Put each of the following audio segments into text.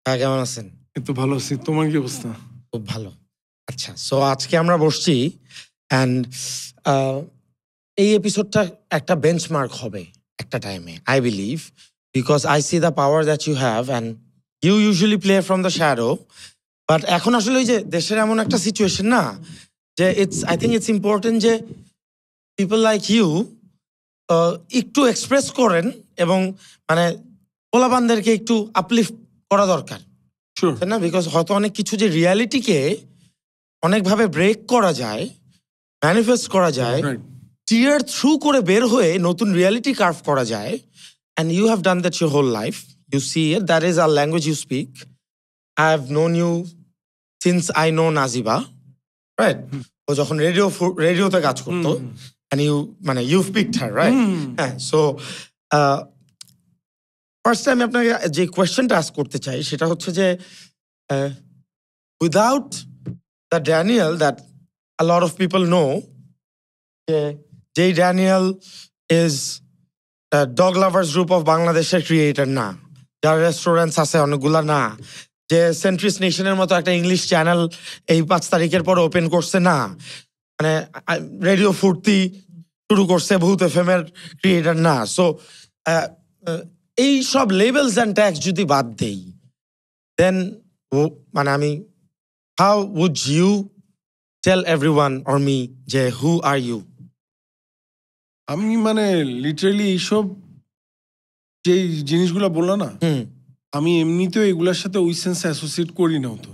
হ্যাঁ, কেমন আছেন? এই তো ভালো আছি। তোমার কি অবস্থা? খুব ভালো। আচ্ছা, সো আজকে আমরা বসছি অ্যান্ড এই এপিসোডটা একটা বেঞ্চমার্ক হবে একটা টাইমে, I believe, because I see the power that you have and you usually play from the shadow. But এখন আসলে ওই যে দেশের এমন একটা সিচুয়েশন না, যে আই থিঙ্ক ইটস ইম্পর্টেন্ট যে পিপল লাইক ইউ একটু এক্সপ্রেস করেন এবং মানে পোলাপানদেরকে একটু আপলিফট করা দরকার, শিওর। তাই না? বিকজ হয়তো অনেক কিছু যে রিয়ালিটিকে অনেকভাবে ব্রেক করা যায়, ম্যানিফেস্ট করা যায়, রাইট। টিয়ার থ্রু করে বের হয়ে নতুন রিয়ালিটি কার্ভ করা যায়। And you have done that your whole life, you see it, that is our language you speak. I have known you since I know Najiba, right? ও যখন রেডিওতে কাজ করতো, and you've picked her, right? হ্যাঁ, so first time আপনাকে যে কোয়েশ্চেনটা ask করতে চাই সেটা হচ্ছে যে without the Daniel that a lot of people know, যেই Daniel is dog lovers group of বাংলাদেশের ক্রিয়েটর না, যার রেস্টুরেন্টস আছে অনেকগুলা না, যে সেন্ট্রিস নেশনের মতো একটা ইংলিশ চ্যানেল এই 5 তারিখের পর ওপেন করছে না, মানে রেডিও ফুর্তি শুরু করছে ভূত এফএম এর ক্রিয়েটর না। সো এই সব লেভেলস অ্যান্ড ট্যাক্স যদি বাদ দেই, দেন মানে আমি how would you tell everyone or me যে হু আর ইউ? আমি মানে লিটারালি এইসব যে জিনিসগুলো বললাম না, আমি এমনিতেও এগুলোর সাথে ওই সেন্স অ্যাসোসিয়েট করি না তো।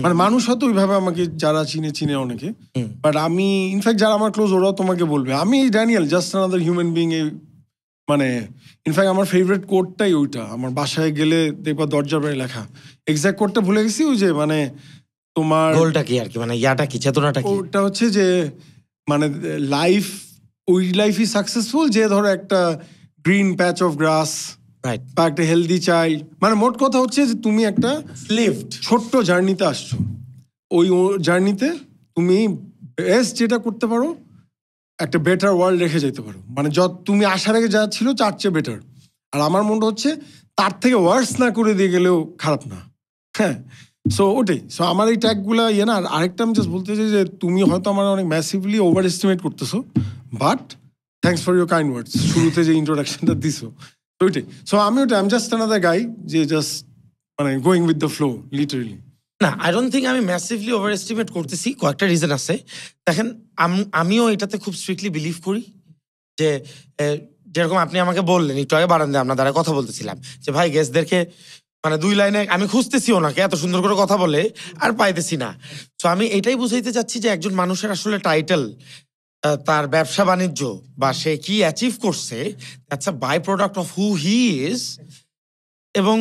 মানে মানুষ হয়তো ওইভাবে আমাকে যারা চিনে অনেকে, বাট আমি ইনফ্যাক্ট যারা আমার ক্লোজ ওরাও তোমাকে বলবে আমি Daniel just another human being. মানে ইনফ্যাক্ট আমার ফেভারিট কোডটাই ওইটা। আমার বাসায় গেলে দেখবা দরজার বাইরে লেখা, এক্সাক্ট কোডটা ভুলে গেছি, ওই যে মানে তোমার গোলটা কি আর কি, মানে ইয়াটা কি, চেতনাটা কি? ওটা হচ্ছে যে মানে লাইফ, ওই লাইফই সাকসেসফুল যে ধরো একটা গ্রিন প্যাচ অফ গ্রাস বা একটা হেলদি চাইল্ড। মানে মোট কথা হচ্ছে যে তুমি একটা লিভড ছোট্ট জার্নিতে আসছো, ওই জার্নিতে তুমি বেস্ট যেটা করতে পারো একটা বেটার ওয়ার্ল্ড রেখে যেতে পারো। মানে যত তুমি আসার আগে যা ছিল তার চেয়ে বেটার। আর আমার মনে হচ্ছে তার থেকে ওয়ার্স না করে দিয়ে গেলেও খারাপ না। হ্যাঁ, সো ওটাই। সো আমার এই ট্যাগগুলো না। আর আরেকটা আমি জাস্ট বলতে চাই যে তুমি হয়তো আমার অনেক ম্যাসিভলি ওভার এস্টিমেট করতেছো, but thanks for your kind ওয়ার্ডস। শুরুতে যে ইন্ট্রোডাকশনটা দিছো ওইটাই। সো আমি জাস্ট আনাদার গাই যে জাস্ট মানে going with the flow literally. না, আই ডোন্ট থিঙ্ক আমি ম্যাসিভলি ওভার এস্টিমেট করতেছি। কয়েকটা রিজন আছে। দেখেন, আমিও এটাতে খুব স্ট্রিক্টলি বিলিভ করি যে যেরকম আপনি আমাকে বললেন একটু আগে বারান্দায় আপনার দ্বারা কথা বলতেছিলাম যে ভাই গেস্টদেরকে মানে 2 লাইনে আমি খুঁজতেছি ওনাকে এত সুন্দর করে কথা বলে আর পাইতেছি না। সো আমি এটাই বুঝাইতে চাচ্ছি যে একজন মানুষের আসলে টাইটেল, তার ব্যবসা বাণিজ্য বা সে কি অ্যাচিভ করছে, that's a by product of who he is. এবং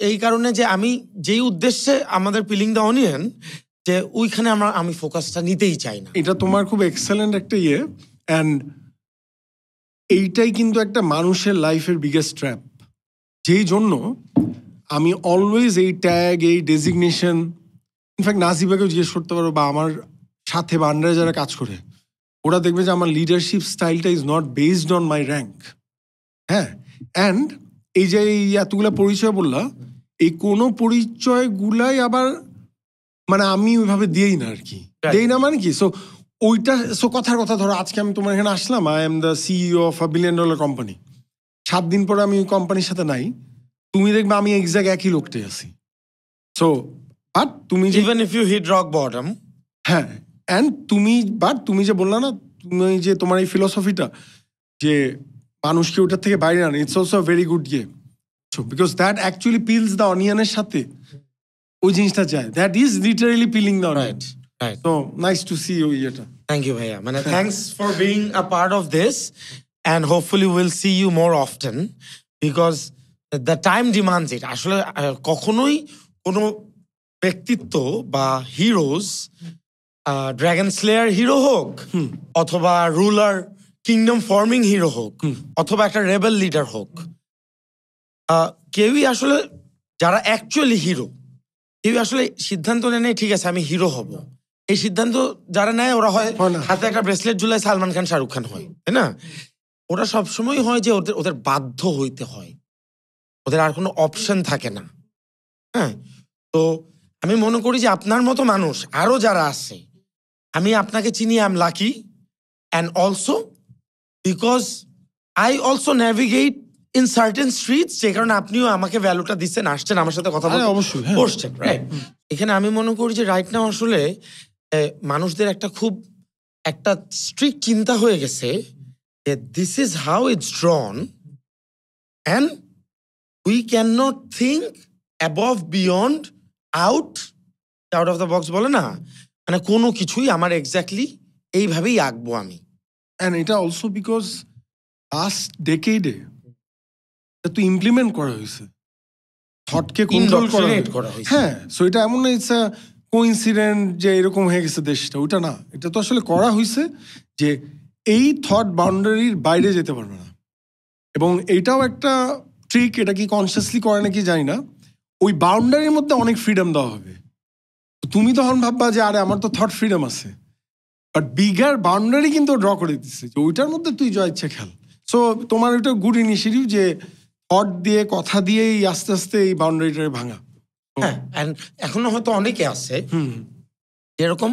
এই কারণে যে আমি যেই উদ্দেশ্যে আমাদের পিলিং দ্য অনিয়ন, যে ওইখানে আমি ফোকাসটা নিতেই চাই না। এটা তোমার খুব এক্সেলেন্ট একটা অ্যান্ড এইটাই কিন্তু একটা মানুষের লাইফের বিগেস্ট ট্র্যাপ, যেই জন্য আমি অলওয়েজ এই ট্যাগ, এই ডেজিগনেশন, ইনফ্যাক্ট নাজিবাকেও জিজ্ঞেস করতে পারো বা আমার সাথে বা আন্ডারে যারা কাজ করে ওরা দেখবে যে আমার লিডারশিপ স্টাইলটা is not based on my rank. হ্যাঁ, অ্যান্ড এই যে এতগুলা পরিচয় বললা, এই কোনো পরিচয়গুলাই আবার মানে আমি ওইভাবে দিই না আর কি। দিই না মানে কি, সো ওইটা কথার কথা ধরো আজকে আমি তোমার এখানে আসলাম, I am the CEO of a $1 billion company. 7 দিন পরে আমি ওই কোম্পানির সাথে নাই, তুমি দেখবে আমি এক্সাক্ট একই লোকটাই আছি। সো বাট তুমি যে even if you hit rock bottom, হ্যাঁ, অ্যান্ড তুমি যে বললা না, তুমি যে তোমার এই ফিলোসফিটা যে মানুষকে ওটার থেকে বাইরে আনে, it's also very good because that actually peels the অনিয়নের সাথে ওই জিনিসটা যায়, that is literally peeling the onion. So nice to see you here. Thank you, bhaiya. Thanks for being a part of this, and hopefully we'll see you more often because the time demands it. আসলে কখনোই কোনো ব্যক্তিত্ব বা heroes, dragon Slayer hero হোক অথবা ruler kingdom forming hero হোক অথবা একটা রেবেল লিডার হোক, কেউই আসলে যারা অ্যাকচুয়ালি হিরো, কেউই আসলে সিদ্ধান্ত নেয় ঠিক আছে আমি হিরো হব। এই সিদ্ধান্ত যারা নেয় ওরা হয় হাতে একটা ব্রেসলেট ঝুলায় সালমান খান, শাহরুখ খান হয়, তাই না? ওরা সবসময় হয় যে ওদের বাধ্য হইতে হয়, ওদের আর কোনো অপশন থাকে না। হ্যাঁ, তো আমি মনে করি যে আপনার মতো মানুষ আরো যারা আছে, আমি আপনাকে চিনি, I am lucky, and also because I also navigate in certain streets, যে কারণে আপনিও আমাকে ভ্যালুটা দিচ্ছেন, আসছেন আমার সাথে কথা বলতে, অবশ্যই, হ্যাঁ। বসছেন, রাইট? এখানে আমি মনে করি যে রাইট নাও আসলে মানুষদের একটা স্ট্রিক্ট চিন্তা হয়ে গেছে যে this is how it's ড্রন and we can not think above beyond out of the box বলে না, মানে কোনো কিছুই আমার এক্স্যাক্টলি এইভাবেই আঁকবো আমি। অ্যান্ড এটা অলসো বিকজ লাস্ট ডেকেডে এটা তো ইমপ্লিমেন্ট করা হয়েছে, থটকে কন্ট্রোল করা হয়েছে। হ্যাঁ, সো এটা এমন না ইটস কোইন্সিডেন্ট যে এরকম হয়ে গেছে দেশটা, ওটা না, এটা তো আসলে করা হয়েছে যে এই থট বাউন্ডারির বাইরে যেতে পারবে না। এবং এইটাও একটা ট্রিক, এটা কি কনসিয়াসলি করে নাকি জানি না, ওই বাউন্ডারির মধ্যে অনেক ফ্রিডম দেওয়া হবে। তুমি তখন ভাববা যে আরে আমার তো থট ফ্রিডম আছে, বাট বিগার বাউন্ডারি কিন্তু ড্র করে দিচ্ছে যে ওইটার মধ্যে তুই যা ইচ্ছে খেল। সো তোমার ওইটা গুড ইনিশিয়েটিভ যে থট দিয়ে, কথা দিয়েই আস্তে আস্তে এই বাউন্ডারিটা ভাঙা। হ্যাঁ, অ্যান্ড এখনো হয়তো অনেকে আছে এরকম,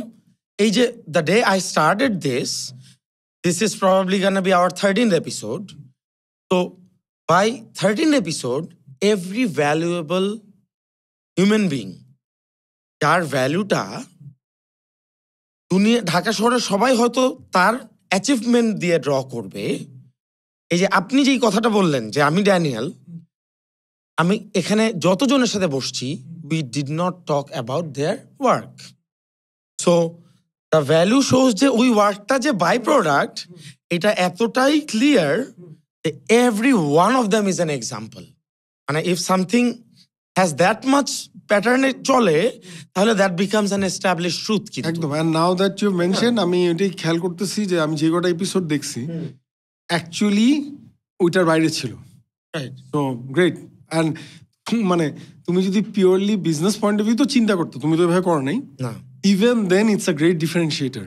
এই যে the day I started this is probably gonna be our 13th episode. তো by 13th episode every valuable human being, যার ভ্যালুটা দুনিয়া ঢাকা শহরের সবাই হয়তো তার অ্যাচিভমেন্ট দিয়ে ড্র করবে। এই যে আপনি যেই কথাটা বললেন যে আমি ড্যানিয়েল, আমি এখানে যতজনের সাথে বসছি, we did not talk about their work. So the value shows যে ওই ওয়ার্কটা যে বাই প্রোডাক্ট, এটা এতটাই ক্লিয়ার যে every one of them is an example. মানে if something has that much প্যাটার্নে চলে, তাহলে that becomes an establish truth. একদম। And now that you mention, আমি এটাই খেয়াল করতেছি যে আমি যে কটা এপিসোড দেখছি অ্যাকচুয়ালি ওইটার বাইরে ছিল। So great. অ্যান্ড মানে তুমি যদি purely business point of view তো চিন্তা করতো, তুমি তো এভাবে করো নাই, না, even then it's a great differentiator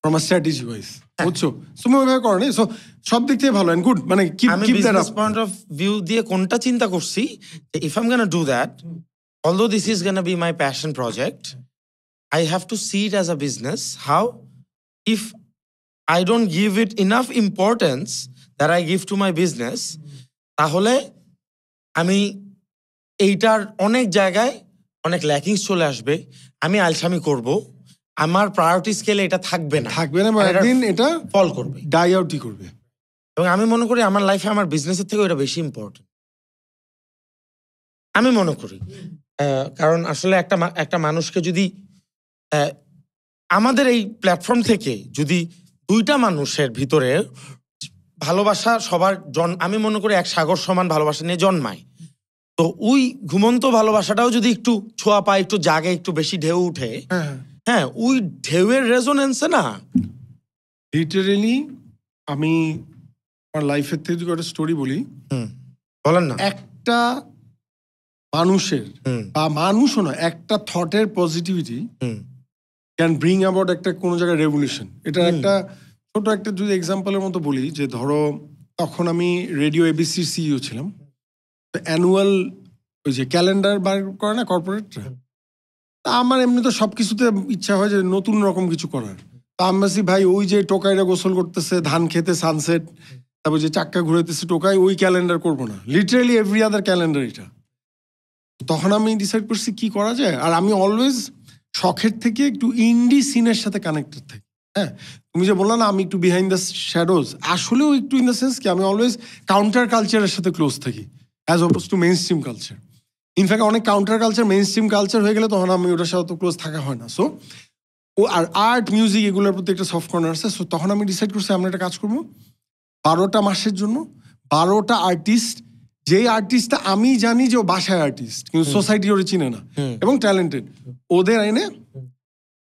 from a strategy wise, বুঝছো? তুমি ওইভাবে করো নাই, সো সব দিক থেকে ভালো অ্যান্ড গুড। মানে আমি বিজনেস পয়েন্ট অফ ভিউ দিয়ে কোনটা চিন্তা করছি যে if I am gonna do that, although this is gonna be my passion project, I have to see it as a business. How? If I don't give it enough importance that I give to my business, তাহলে আমি এইটার অনেক জায়গায় অনেক lackings চলে আসবে, আমি আলসামি করব, আমার প্রায়োরিটি স্কেলে এটা থাকবে না, একদিন এটা ফল করবে, ডাই আউটই করবে। এবং আমি মনে করি আমার লাইফে আমার বিজনেসের থেকে ওটা বেশি ইম্পর্টেন্ট, আমি মনে করি। কারণ আসলে একটা মানুষকে যদি আমাদের এই প্ল্যাটফর্ম থেকে যদি দুইটা মানুষের ভিতরে ভালোবাসা সবার আমি মনে করি এক সাগর সমান ভালোবাসা নিয়ে জন্মায়, তো ওই ঘুমন্ত ভালোবাসাটাও যদি একটু ছোঁয়া পায়, একটু জাগে, একটু বেশি ঢেউ উঠে, হ্যাঁ, ওই ঢেউয়ের রেজোনেন্সে না লিটারেলি আমি আমার লাইফের থেকে যদি একটা স্টোরি বলি, বলেন না, একটা মানুষের বা মানুষও না, একটা থটের পজিটিভিটি ক্যান ব্রিং অ্যাবাউট একটা কোনো জায়গায় রেভলিউশন। এটা একটা ছোট একটা যদি এক্সাম্পলের মতো বলি, যে ধরো তখন আমি রেডিও এবিসির সিইও ছিলাম, অ্যানুয়াল ওই যে ক্যালেন্ডার বার করে না কর্পোরেটরা, আমার এমনি তো সব কিছুতে ইচ্ছা হয় যে নতুন রকম কিছু করার। তা আমি ভাই ওই যে টোকাইরা গোসল করতেছে, ধান খেতে সানসেট, তারপর যে চাক্কা ঘুরাইতেছে টোকাই, ওই ক্যালেন্ডার করবো না, লিটারেলি এভরি আদার ক্যালেন্ডার এটা। তখন আমি ডিসাইড করছি কি করা যায়। আর আমি অলওয়েজ শখের থেকে একটু ইন্ডি সিনের সাথে কানেক্টেড থাকি। হ্যাঁ, তুমি যে বললা না আমি একটু বিহাইন্ড দ্য শ্যাডোজ, আসলেও একটু ইন দ্য সেন্স কি আমি অলওয়েজ কাউন্টার কালচারের সাথে ক্লোজ থাকি as opposed to mainstream culture. In fact অনেক counter culture mainstream culture হয়ে গেলে তখন আমি ওটার সাথে তো ক্লোজ থাকা হয় না। সো আর আর্ট মিউজিক এগুলোর প্রতি একটা সফট কর্নার আছে। সো তখন আমি ডিসাইড করছি আমরা একটা কাজ করবো, 12টা মাসের জন্য 12টা আর্টিস্ট, যেই আর্টিস্টটা আমি জানি যে ও বাসায় আর্টিস্ট কিন্তু সোসাইটি ওরে চিনে না এবং ট্যালেন্টেড, ওদের এনে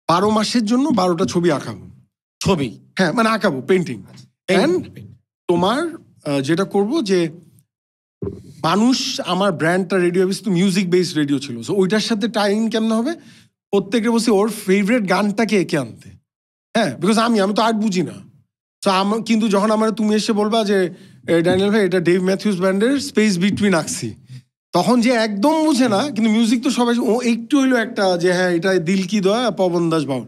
12 মাসের জন্য 12টা ছবি আঁকাবো। ছবি? হ্যাঁ, মানে আঁকাবো, পেন্টিং। অ্যান্ড তোমার যেটা করব যে মানুষ, আমার ব্র্যান্ডটা রেডিও অফিস তো মিউজিক বেসড রেডিও ছিল, সো ওইটার সাথে টাইম কেমন হবে, প্রত্যেকের বসে ওর ফেভারিট গানটাকে এঁকে আনতে। হ্যাঁ, বিকজ আমি তো আর্ট বুঝি না। সো কিন্তু যখন আমার তুমি এসে বলবা যে ড্যানিয়েল ভাই এটা ডেভ ম্যাথিউস ব্যান্ডের স্পেস বিটুইন আঁকছি, তখন যে একদম বুঝে না, কিন্তু মিউজিক তো সবাই ও একটু হইলো একটা যে হ্যাঁ এটা দিল কি দয়া পবন দাস বাউল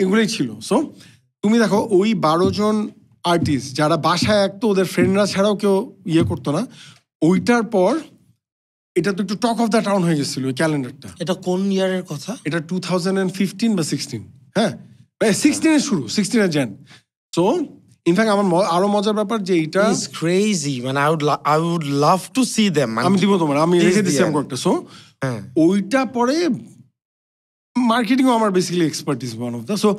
এগুলোই ছিল। সো তুমি দেখো ওই 12 জন আর্টিস্ট যারা বাসায় একতো ওদের ফ্রেন্ডরা ছাড়াও কেউ ইয়ে করতো না, ওইটার পর এটা তো একটু টক অফ দ্য টাউন হয়ে গেছিল ওই ক্যালেন্ডারটা। এটা কোন ইয়ারের কথা? এটা 2015 বা 16, হ্যাঁ 16-এর শুরু, 16-এর জ্যান। সো ইনফ্যাক্ট আমার আরো মজার ব্যাপার যে এটা It's crazy, man. I would love to see them. আমি দিব তোমার, আমি Please রেখে দিচ্ছি দিয়ে। আমি কয়েকটা। সো হ্যাঁ। ওইটা পরে মার্কেটিংও আমার basically expertise one of the. So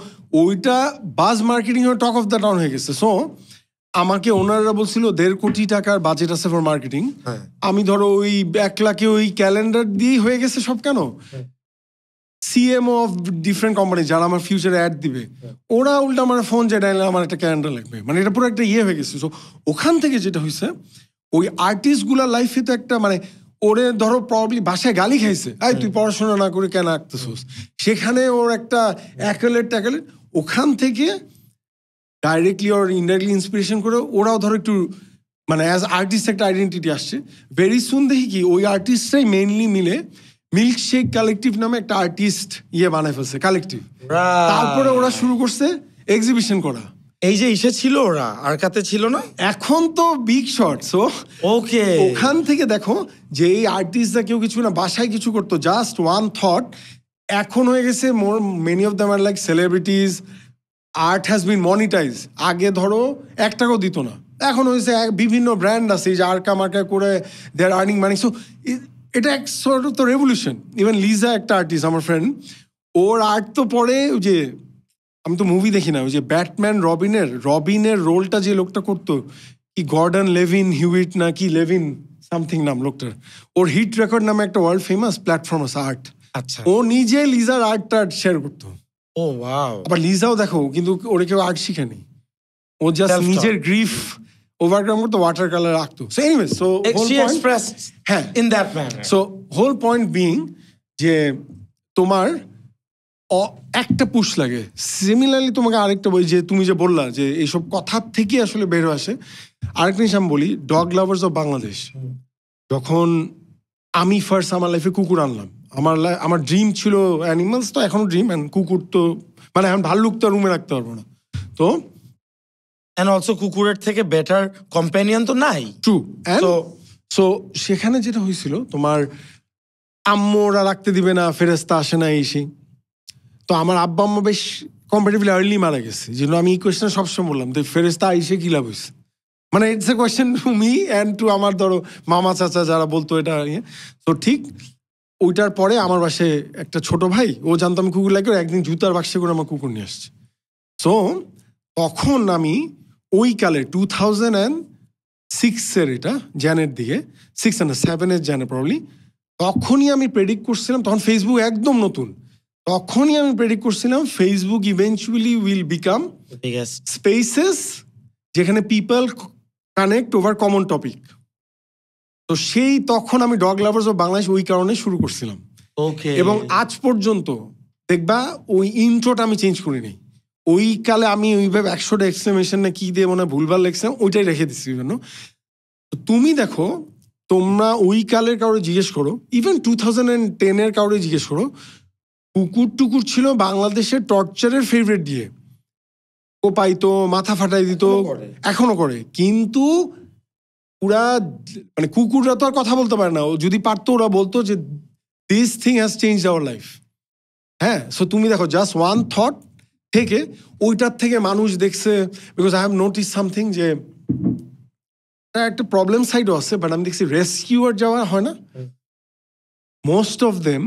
ওইটা বাজ marketing talk of the town হয়ে গেছে। সো আমাকে ওনারা বলছিল 1.5 কোটি টাকার বাজেট আছে ফর মার্কেটিং। আমি ধরো ওই 1 লাখে ওই ক্যালেন্ডার দিয়েই হয়ে গেছে সব। কেন সিএমও অফ ডিফারেন্ট কোম্পানি যারা আমার ফিউচারে অ্যাড দিবে, ওরা উল্টা আমার ফোন যে ডাইলে আমার একটা ক্যালেন্ডার লাগবে, মানে এটা পুরো একটা ইয়ে হয়ে গেছে। সো ওখান থেকে যেটা হয়েছে ওই আর্টিস্টগুলার লাইফে তো একটা মানে ওরে ধরো প্রবাবলি বাসায় গালি খাইছে, আই তুই পড়াশোনা না করে কেন আঁকতেছিস, সেখানে ওর একটা অ্যাকলেট ট্যাকলেট ওখান থেকে ডাইরেক্টলি ওর ইনডাইরেক্টলি ইন্সপিরেশন করে ওরাও ধরো একটু মানে অ্যাজ আর্টিস্ট একটা আইডেন্টিটি আসছে। ভেরি সুন দেখি কি ওই আর্টিস্টরাই মেইনলি মিলে মিল্কশেক কালেকটিভ নামে একটা আর্টিস্ট ইয়ে বানায় ফেলছে, কালেকটিভ। তারপরে ওরা শুরু করছে এক্সিবিশন করা। এই যে ইসে ছিল ওরা আর কাতে ছিল না, এখন তো বিগ শট। সো ওকে ওখান থেকে দেখো যে এই আর্টিস্টরা কেউ কিছু না বাসায় কিছু করতো, জাস্ট ওয়ান থট। এখন হয়ে গেছে more many of them are like celebrities, art has been monetize. আগে ধরো 1 টাকাও দিত না, এখন হয়েছে বিভিন্ন ব্র্যান্ড আছে যে আরকা মার্কা করে দে আর আর্নিং মানি। সো এটা এক সর্ট অফ তো রেভলিউশন। ইভেন লিজা একটা আর্টিস্ট আমার ফ্রেন্ড, ওর আর্ট তো পরে ওই যে আমি তো মুভি দেখি না, ওই যে ব্যাটম্যান রবিনের রোলটা যে লোকটা করতো কি গর্ডন লেভিন হিউইট না কি লেভিন সামথিং নাম লোকটার, ওর হিট রেকর্ড নামে একটা ওয়ার্ল্ড ফেমাস প্ল্যাটফর্ম আছে আর্ট। আচ্ছা ও নিজে লিজার আর্ট শেয়ার করতো। ও ওয়াও। আবার লিজাও দেখো কিন্তু ওরে কেউ আর্ট শিখেনি, ও জাস্ট Self-taught. নিজের গ্রিফ ওভারকাম করতো, ওয়াটার কালার আঁকতো। So anyway so She expressed হ্যাঁ in that manner. So whole point being যে তোমার একটা পুশ লাগে। সিমিলারলি তোমাকে আরেকটা বই যে তুমি যে বললা যে এইসব কথার থেকে আসলে বের হয়ে আসে। আরেকটা জিনিস আমি বলি, ডগ লাভার্স অফ বাংলাদেশ। যখন আমি ফার্স্ট আমার লাইফে কুকুর আনলাম, আমার ড্রিম ছিল অ্যানিমালস, তো এখনো ড্রিম, অ্যান্ড কুকুর তো মানে এখন ভাল্লুক তো রুমে রাখতে পারবো না। তো And also কুকুরের থেকে বেটার কম্প্যানিয়ন তো নাই। ট্রু। So- সো সেখানে যেটা হয়েছিল তোমার আম্মুরা রাখতে দিবে না, ফেরেস্তা আসে না এই সেই। তো আমার আব্বা আম্মা বেশ কম্পারেটিভলি আর্লি মারা গেছে, যেন আমি এই কোয়েশ্চেন সবসময় বললাম তো ফেরেস্তা আইসে কি লাভ হয়েছে, মানে it's a question to me and to আমার ধরো মামা চাচা যারা বলতো এটা ইয়ে। তো ঠিক ওইটার পরে আমার বাসে একটা ছোট ভাই, ও জানতো আমি কুকুর লাগে, একদিন জুতার বাক্সে করে আমার কুকুর নিয়ে আসছে। সো তখন আমি ওই কালে 2006-এর এটা জ্যানের দিকে, 6 না 7-এর জ্যানে প্রবলি, তখনই আমি প্রেডিক্ট করছিলাম, তখন ফেসবুক একদম নতুন, তখনই আমি প্রেডিক্ট করছিলাম Facebook eventually will become Biggest. Spaces যেখানে people connect over common topic. তো সেই তখন আমি ডগ লাভার্স অফ বাংলাদেশ ওই কারণে শুরু করছিলাম। Okay. এবং আজ পর্যন্ত দেখবা ওই ইন্ট্রোটা আমি চেঞ্জ করিনি। ওই কালে আমি ওইভাবে 100টা এক্সক্লেমেশন না কি দিয়ে মনে হয় ভুলভাল লিখছিলাম, ওইটাই রেখে দিচ্ছি জন্য। তুমি দেখো, তোমরা ওই কালের কাউরে জিজ্ঞেস করো, ইভেন 2010-এর কাউরে জিজ্ঞেস করো, কুকুর টুকুর ছিল বাংলাদেশের টর্চারের ফেভারিট দিয়ে। ও পাইতো, মাথা ফাটাই দিত, এখনো করে। কিন্তু পুরা মানে কুকুররা তো আর কথা বলতে পারে না, ও যদি পারতো ওরা বলতো যে this thing has change our life. হ্যাঁ, সো তুমি দেখো জাস্ট ওয়ান থট থেকে ওইটার থেকে মানুষ দেখছে। Because I have notice something যে একটা প্রবলেম সাইডও আছে, বাট আমি দেখছি রেস্কিউয়ার যাওয়া হয় না, most of them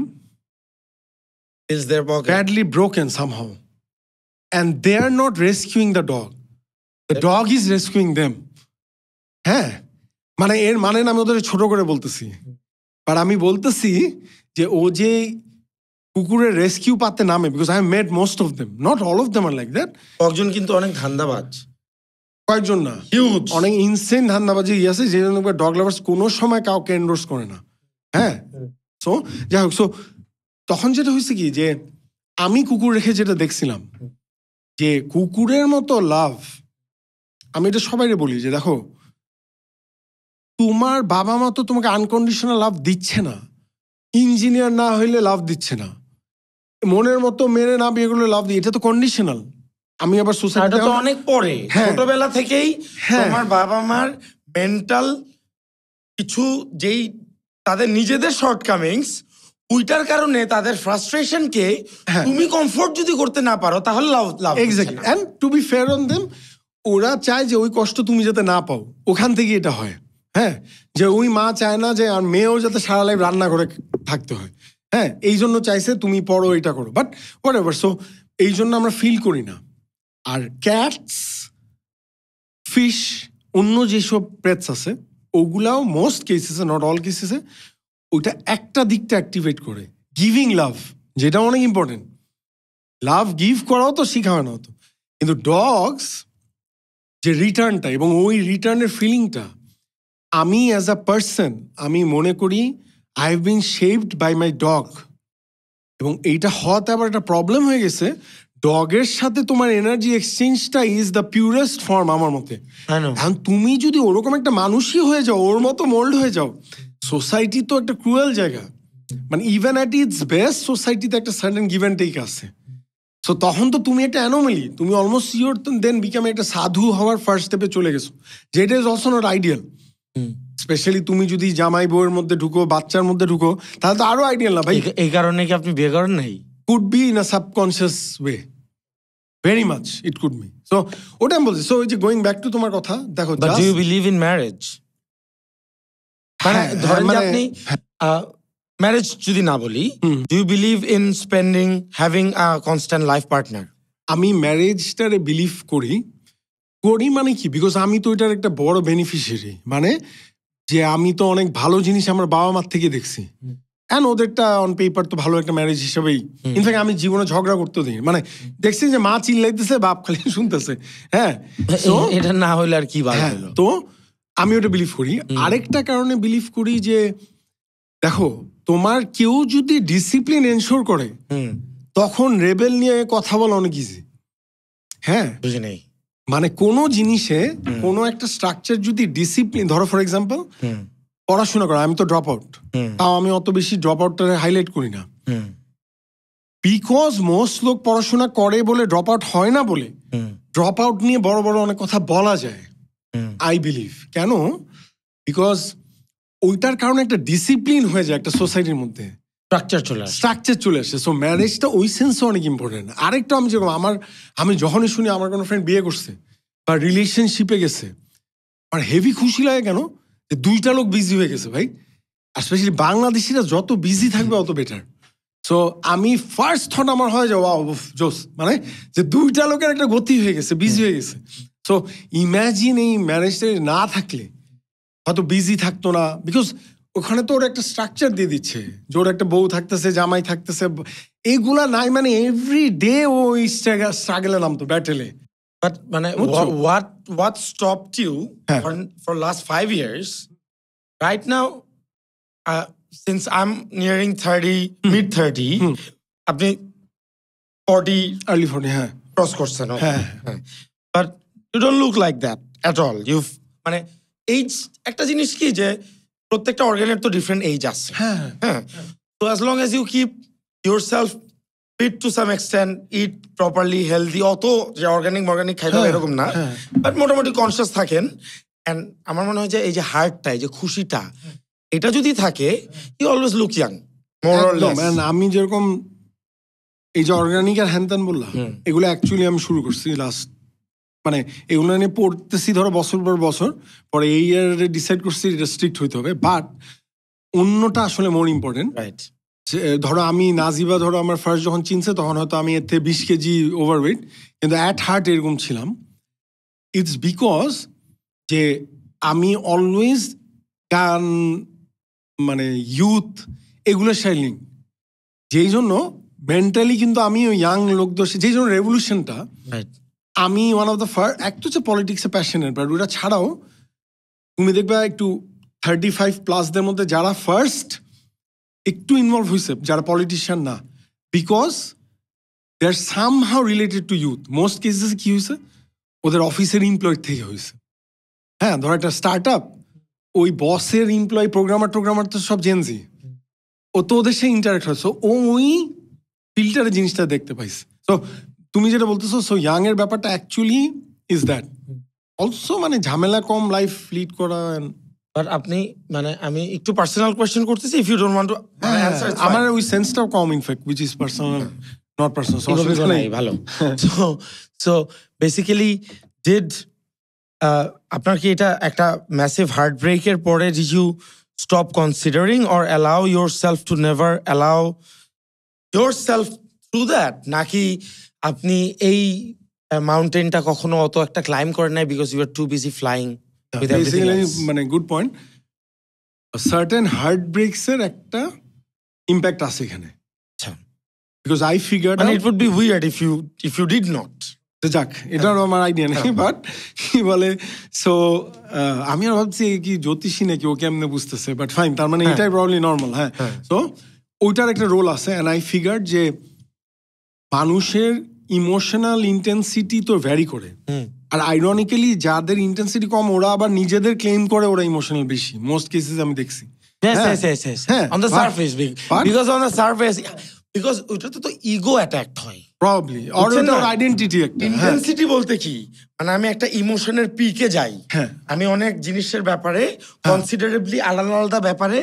Is their pocket. badly broken somehow, and they are not rescuing the dog is rescuing them. হ্যাঁ, মানে এর মানে না আমি ওদের ছোট করে বলতেছি, বাট আমি বলতেছি যে ও যে কুকুরের রেস্কিউ পাতে নামে, because I have made most of them, not all of them are like that. কয়েকজন কিন্তু অনেক ধান্দাবাজ, কয়েকজন না, হিউজ অনেক ইনসেন ধান্দাবাজি আছে, যে জন্য ডগ লাভার্স কোনো সময় কাউকে এন্ডোর্স করে না। হ্যাঁ, সো যাই হোক, সো তখন যেটা হয়েছে কি যে আমি কুকুর রেখে যেটা দেখছিলাম যে কুকুরের মতো লাভ, আমি এটা সবাইকে বলি যে দেখো তোমার বাবা মা তো তোমাকে আনকন্ডিশনাল লাভ দিচ্ছে না, ইঞ্জিনিয়ার না হইলে লাভ দিচ্ছে না, মনের মতো মেনে না বিয়ে করলে লাভ দিই, এটা তো কন্ডিশনাল। আমি আবার এটা সোসাইটি তো অনেক পরে, হ্যাঁ। ছোটবেলা থেকেই হ্যাঁ। তোমার বাবা মার মেন্টাল কিছু যেই তাদের নিজেদের শর্টকামিংস, ওইটার কারণে তাদের ফ্রাস্ট্রেশনকে হ্যাঁ। তুমি কমফোর্ট যদি করতে না পারো তাহলে লাভ লাভ হচ্ছে এক্স্যাক্টলি। না। And to be fair on them, ওরা চায় যে ওই কষ্ট তুমি যাতে না পাও, ওখান থেকে এটা হয়। হ্যাঁ, যে ওই মা চায় না যে আর মেয়েও যাতে সারা লাইফ রান্না করে থাকতে হয়। হ্যাঁ, এই জন্য চাইছে তুমি পড়ো, এটা করো, বাট হোয়াট এভার। সো এই জন্য আমরা ফিল করি না। আর ক্যাটস, ফিশ, অন্য যেসব পেটস আছে ওগুলাও মোস্ট কেসেসে, নট অল কেসেসে, ওইটা একটা দিকটা অ্যাক্টিভেট করে, গিভিং লাভ, যেটা অনেক ইম্পর্টেন্ট। লাভ গিভ করাও তো শেখা হয় না হতো, কিন্তু ডগস যে রিটার্নটা এবং ওই রিটার্নের ফিলিংটা, আমি অ্যাজ আ পার্সন আমি মনে করি I have been shaped by my dog. এবং এইটা হওয়াতে আবার একটা প্রবলেম হয়ে গেছে, ডগের সাথে তোমার এনার্জি এক্সচেঞ্জটা ইজ দ্য পিউরেস্ট ফর্ম আমার মতে। এখন তুমি যদি ওরকম একটা মানুষই হয়ে যাও, ওর মতো মোল্ড হয়ে যাও, সোসাইটি তো একটা ক্রুয়েল জায়গা। মানে ইভেন অ্যাট ইটস বেস্ট সোসাইটিতে একটা সার্টেন গিভ অ্যান্ড টেক আছে। সো তখন তো তুমি একটা অ্যানোমালি, তুমি অলমোস্ট ইউর দেন বিকাম একটা সাধু হওয়ার ফার্স্ট স্টেপে চলে গেছো, যেটা is also not ideal. Specially তুমি যদি জামাই বউয়ের মধ্যে ঢুকো, বাচ্চার মধ্যে ঢুকো, তাহলে তো আরো আইডিয়াল না ভাই। এই কারণে কি আপনি বিয়ে করেন নাই? Could be in a subconscious way, very much it could be. So ওটা আমি বলছি। সো ওই যে গোয়িং ব্যাক টু তোমার কথা, দেখো, but do you believe in marriage? মানে ধরেন যে আপনি ম্যারেজ যদি না বলি, do you believe in spending having a constant life partner? আমি ম্যারেজটারে বিলিভ করি মানে কি, বিকজ আমি তো এটার একটা বড় বেনিফিশিয়ারি। মানে যে আমি তো অনেক ভালো জিনিস আমার বাবা মার থেকে দেখছি, অ্যান্ড ওদেরটা অন পেপার তো ভালো একটা ম্যারেজ হিসেবেই। ইনফ্যাক্ট আমি জীবনে ঝগড়া করতে দিই, মানে দেখছি যে মা চিল্লাইতেছে, বাপ খালি শুনতেছে। হ্যাঁ, এটা না হইলে আর কি ভালো হলো। তো আমি ওটা বিলিভ করি। আরেকটা কারণে বিলিভ করি যে দেখো, তোমার কেউ যদি ডিসিপ্লিন এনশোর করে, তখন রেবেল নিয়ে কথা বলা অনেক ইজি। হ্যাঁ, বুঝি নেই। মানে কোনো জিনিসে কোনো একটা স্ট্রাকচার যদি ডিসিপ্লিন, ধরো ফর এক্সাম্পল পড়াশোনা করা, আমি তো ড্রপ আউট, তাও আমি অত বেশি ড্রপ আউটটা হাইলাইট করি না, বিকজ মোস্ট লোক পড়াশোনা করে বলে ড্রপ আউট হয় না বলে ড্রপ আউট নিয়ে বড় বড় অনেক কথা বলা যায়। আই বিলিভ কেন, বিকজ ওইটার কারণে একটা ডিসিপ্লিন হয়ে যায় একটা সোসাইটির মধ্যে, স্ট্রাকচার চলে আসে। সো ম্যারেজটা ওই সেন্সে অনেক ইম্পর্টেন্ট। আরেকটা আমি যেরকম আমি যখনই শুনি আমার কোনো ফ্রেন্ড বিয়ে করছে বা রিলেশনশিপে গেছে, আমার হেভি খুশি লাগে। কেন? যে দুইটা লোক বিজি হয়ে গেছে ভাই, আর স্পেশালি বাংলাদেশিরা যত বিজি থাকবে অত বেটার। সো আমি ফার্স্ট থট আমার হয় যে ওয়াও জোস, মানে যে দুইটা লোকের একটা গতি হয়ে গেছে, বিজি হয়ে গেছে। সো ইম্যাজিন এই ম্যারেজটা না থাকলে হয়তো বিজি থাকতো না, বিকজ ওখানে তো ওর একটা স্ট্রাকচার দিয়ে দিচ্ছে যে ওর একটা বউ থাকতেছে, জামাই থাকতেছে, এইগুলা নাই। মানে এভরি ডে ও স্ট্রাগলে নামতো, ব্যাটেলে। But মানে what stopped you for last 5 years? Right now, since I'm nearing 30, mid 30, আপনি 40, early 40, হ্যাঁ, ক্রস করছেন। But you don't look like that at all. মানে এইজ একটা জিনিস কি, যে প্রত্যেকটা অর্গানের তো ডিফারেন্ট এইজ আছে। হ্যাঁ, so as long as you keep yourself fit to some extent, eat properly, healthy, অত যে অর্গানিক খাইতে হবে এরকম না, বাট মোটামুটি কনসিয়াস থাকেন। এন্ড আমার মনে হয় যে এই যে হার্টটা, এই যে খুশিটা, এটা যদি থাকে, you always look young more or less. আমি যেরকম এই যে অর্গানিক আর হ্যানত্যান বললাম, এগুলো অ্যাকচুয়ালি আমি শুরু করছি লাস্ট, মানে এগুলো নিয়ে পড়তেছি ধরো বছর পর বছর, পরে এই ইয়ারে ডিসাইড করছি এটা স্ট্রিক্ট হইতে হবে। বাট অন্যটা আসলে মোর ইম্পর্টেন্ট। রাইট, ধরো আমি নাজিবা, ধরো আমার ফার্স্ট যখন চিনছে তখন হয়তো আমি এর থেকে 20 কেজি ওভারওয়েট, কিন্তু অ্যাট হার্ট এরকম ছিলাম। ইটস বিকজ যে আমি অলওয়েজ গান, মানে ইউথ, এগুলোর শাইলিং, যেই জন্য মেন্টালি কিন্তু আমি ওই ইয়াং লোকদের, যেই জন্য রেভলিউশনটা, আমি ওয়ান অফ দ্য ফার্স্ট, এক তো হচ্ছে পলিটিক্সে প্যাশনেট, বাট ওটা ছাড়াও তুমি দেখবে একটু 35+ মধ্যে যারা ফার্স্ট একটু ইনভলভ হয়েছে, যারা পলিটিশিয়ান না, because they are somehow related to youth. Most cases কি হয়েছে, ওদের অফিসের এমপ্লয়েড থেকে হয়েছে। হ্যাঁ, ধরো একটা স্টার্ট আপ, ওই বসের এমপ্লয়ি প্রোগ্রামার তো সব জেনজি, ও তো ওদের সাথে ইন্টারাক্ট হচ্ছে, ও ওই ফিল্টারে জিনিসটা দেখতে পাইছে। তো তুমি যেটা বলতেছো, সো ইয়াং এর ব্যাপারটা অ্যাকচুয়ালি ইজ দ্যাট অলসো, মানে ঝামেলা কম লাইফ লিড করা। বাট আপনি মানে আমি একটু পার্সোনাল কোয়েশ্চেন করতেছি, if you don't want to answer আমার ওই সেন্সটাও কম in fact, which is personal not personal. ভালো। সো বেসিক্যালি ডিড আপনার কি এটা একটা ম্যাসিভ হার্ট ব্রেকের পরে did you stop considering or allow yourself to never allow yourself through that, নাকি আপনি এই মাউন্টেনটা কখনো অত একটা ক্লাইম করেন নাই because you are too busy flying? মানে good point, certain heartbreaks এর একটা ইম্প্যাক্ট আছে এখানে, because I figured it would be weird if you did not. যাক, এটারও আমার আইডিয়া নেই, বাট কি বলে, সো আমি আর ভাবছি কি জ্যোতিষী নাকি, ও কেমনে বুঝতেছে, বাট ফাইন, তার মানে এটাই প্রবলি নর্মাল। হ্যাঁ, সো ওইটার একটা রোল আছে, অ্যান্ড আই ফিগার যে মানুষের ইমোশনাল ইন্টেন্সিটি তো ভ্যারি করে, আর আইরনিক্যালি যাদের ইন্টেন্সিটি কম ওরা আবার নিজেদের ক্লেম করে ওরা ইমোশনাল বেশি, মোস্ট কেসেস আমি দেখছি। On the surface, because on the surface, because ওইটাতে তো ইগো অ্যাটাকড হয় প্রবাবলি, অর ওর আইডেন্টিটি একটা ইন্টেন্সিটি বলতে কি, মানে আমি একটা ইমোশনের পিকে যাই, আমি অনেক জিনিসের ব্যাপারে কনসিডারেবলি আলাদা আলাদা ব্যাপারে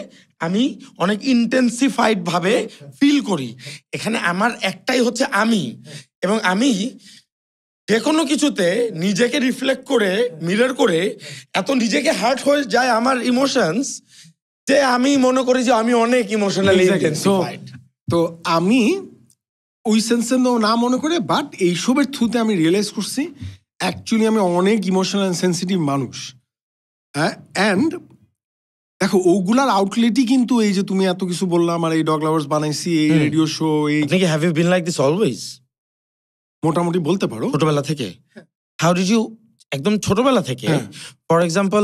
আমি অনেক ইন্টেন্সিফাইড ভাবে ফিল করি। এখানে আমার একটাই হচ্ছে আমি, এবং আমি যে কোনো কিছুতে নিজেকে রিফ্লেক্ট করে মিরর করে এত নিজেকে হার্ট হয়ে যায় আমার ইমোশনস, যে আমি মনে করি যে আমি অনেক ইমোশনালি ইন্টেন্সিফাইড। তো আমি ওই সেন্সে না মনে করে, বাট এইসবের থ্রুতে আমি রিয়েলাইজ করছি অ্যাকচুয়ালি আমি অনেক ইমোশনাল অ্যান্ড সেন্সিটিভ মানুষ। অ্যান্ড দেখো ওগুলার আউটলেটই কিন্তু এই যে তুমি এত কিছু বললাম, আর এই ডগ লাভার্স বানাইছি, এই রেডিও শো, এই have you been like this always? মোটামুটি বলতে পারো ছোটবেলা থেকে। হাউ ডিড ইউ, একদম ছোটবেলা থেকে? ফর এক্সাম্পল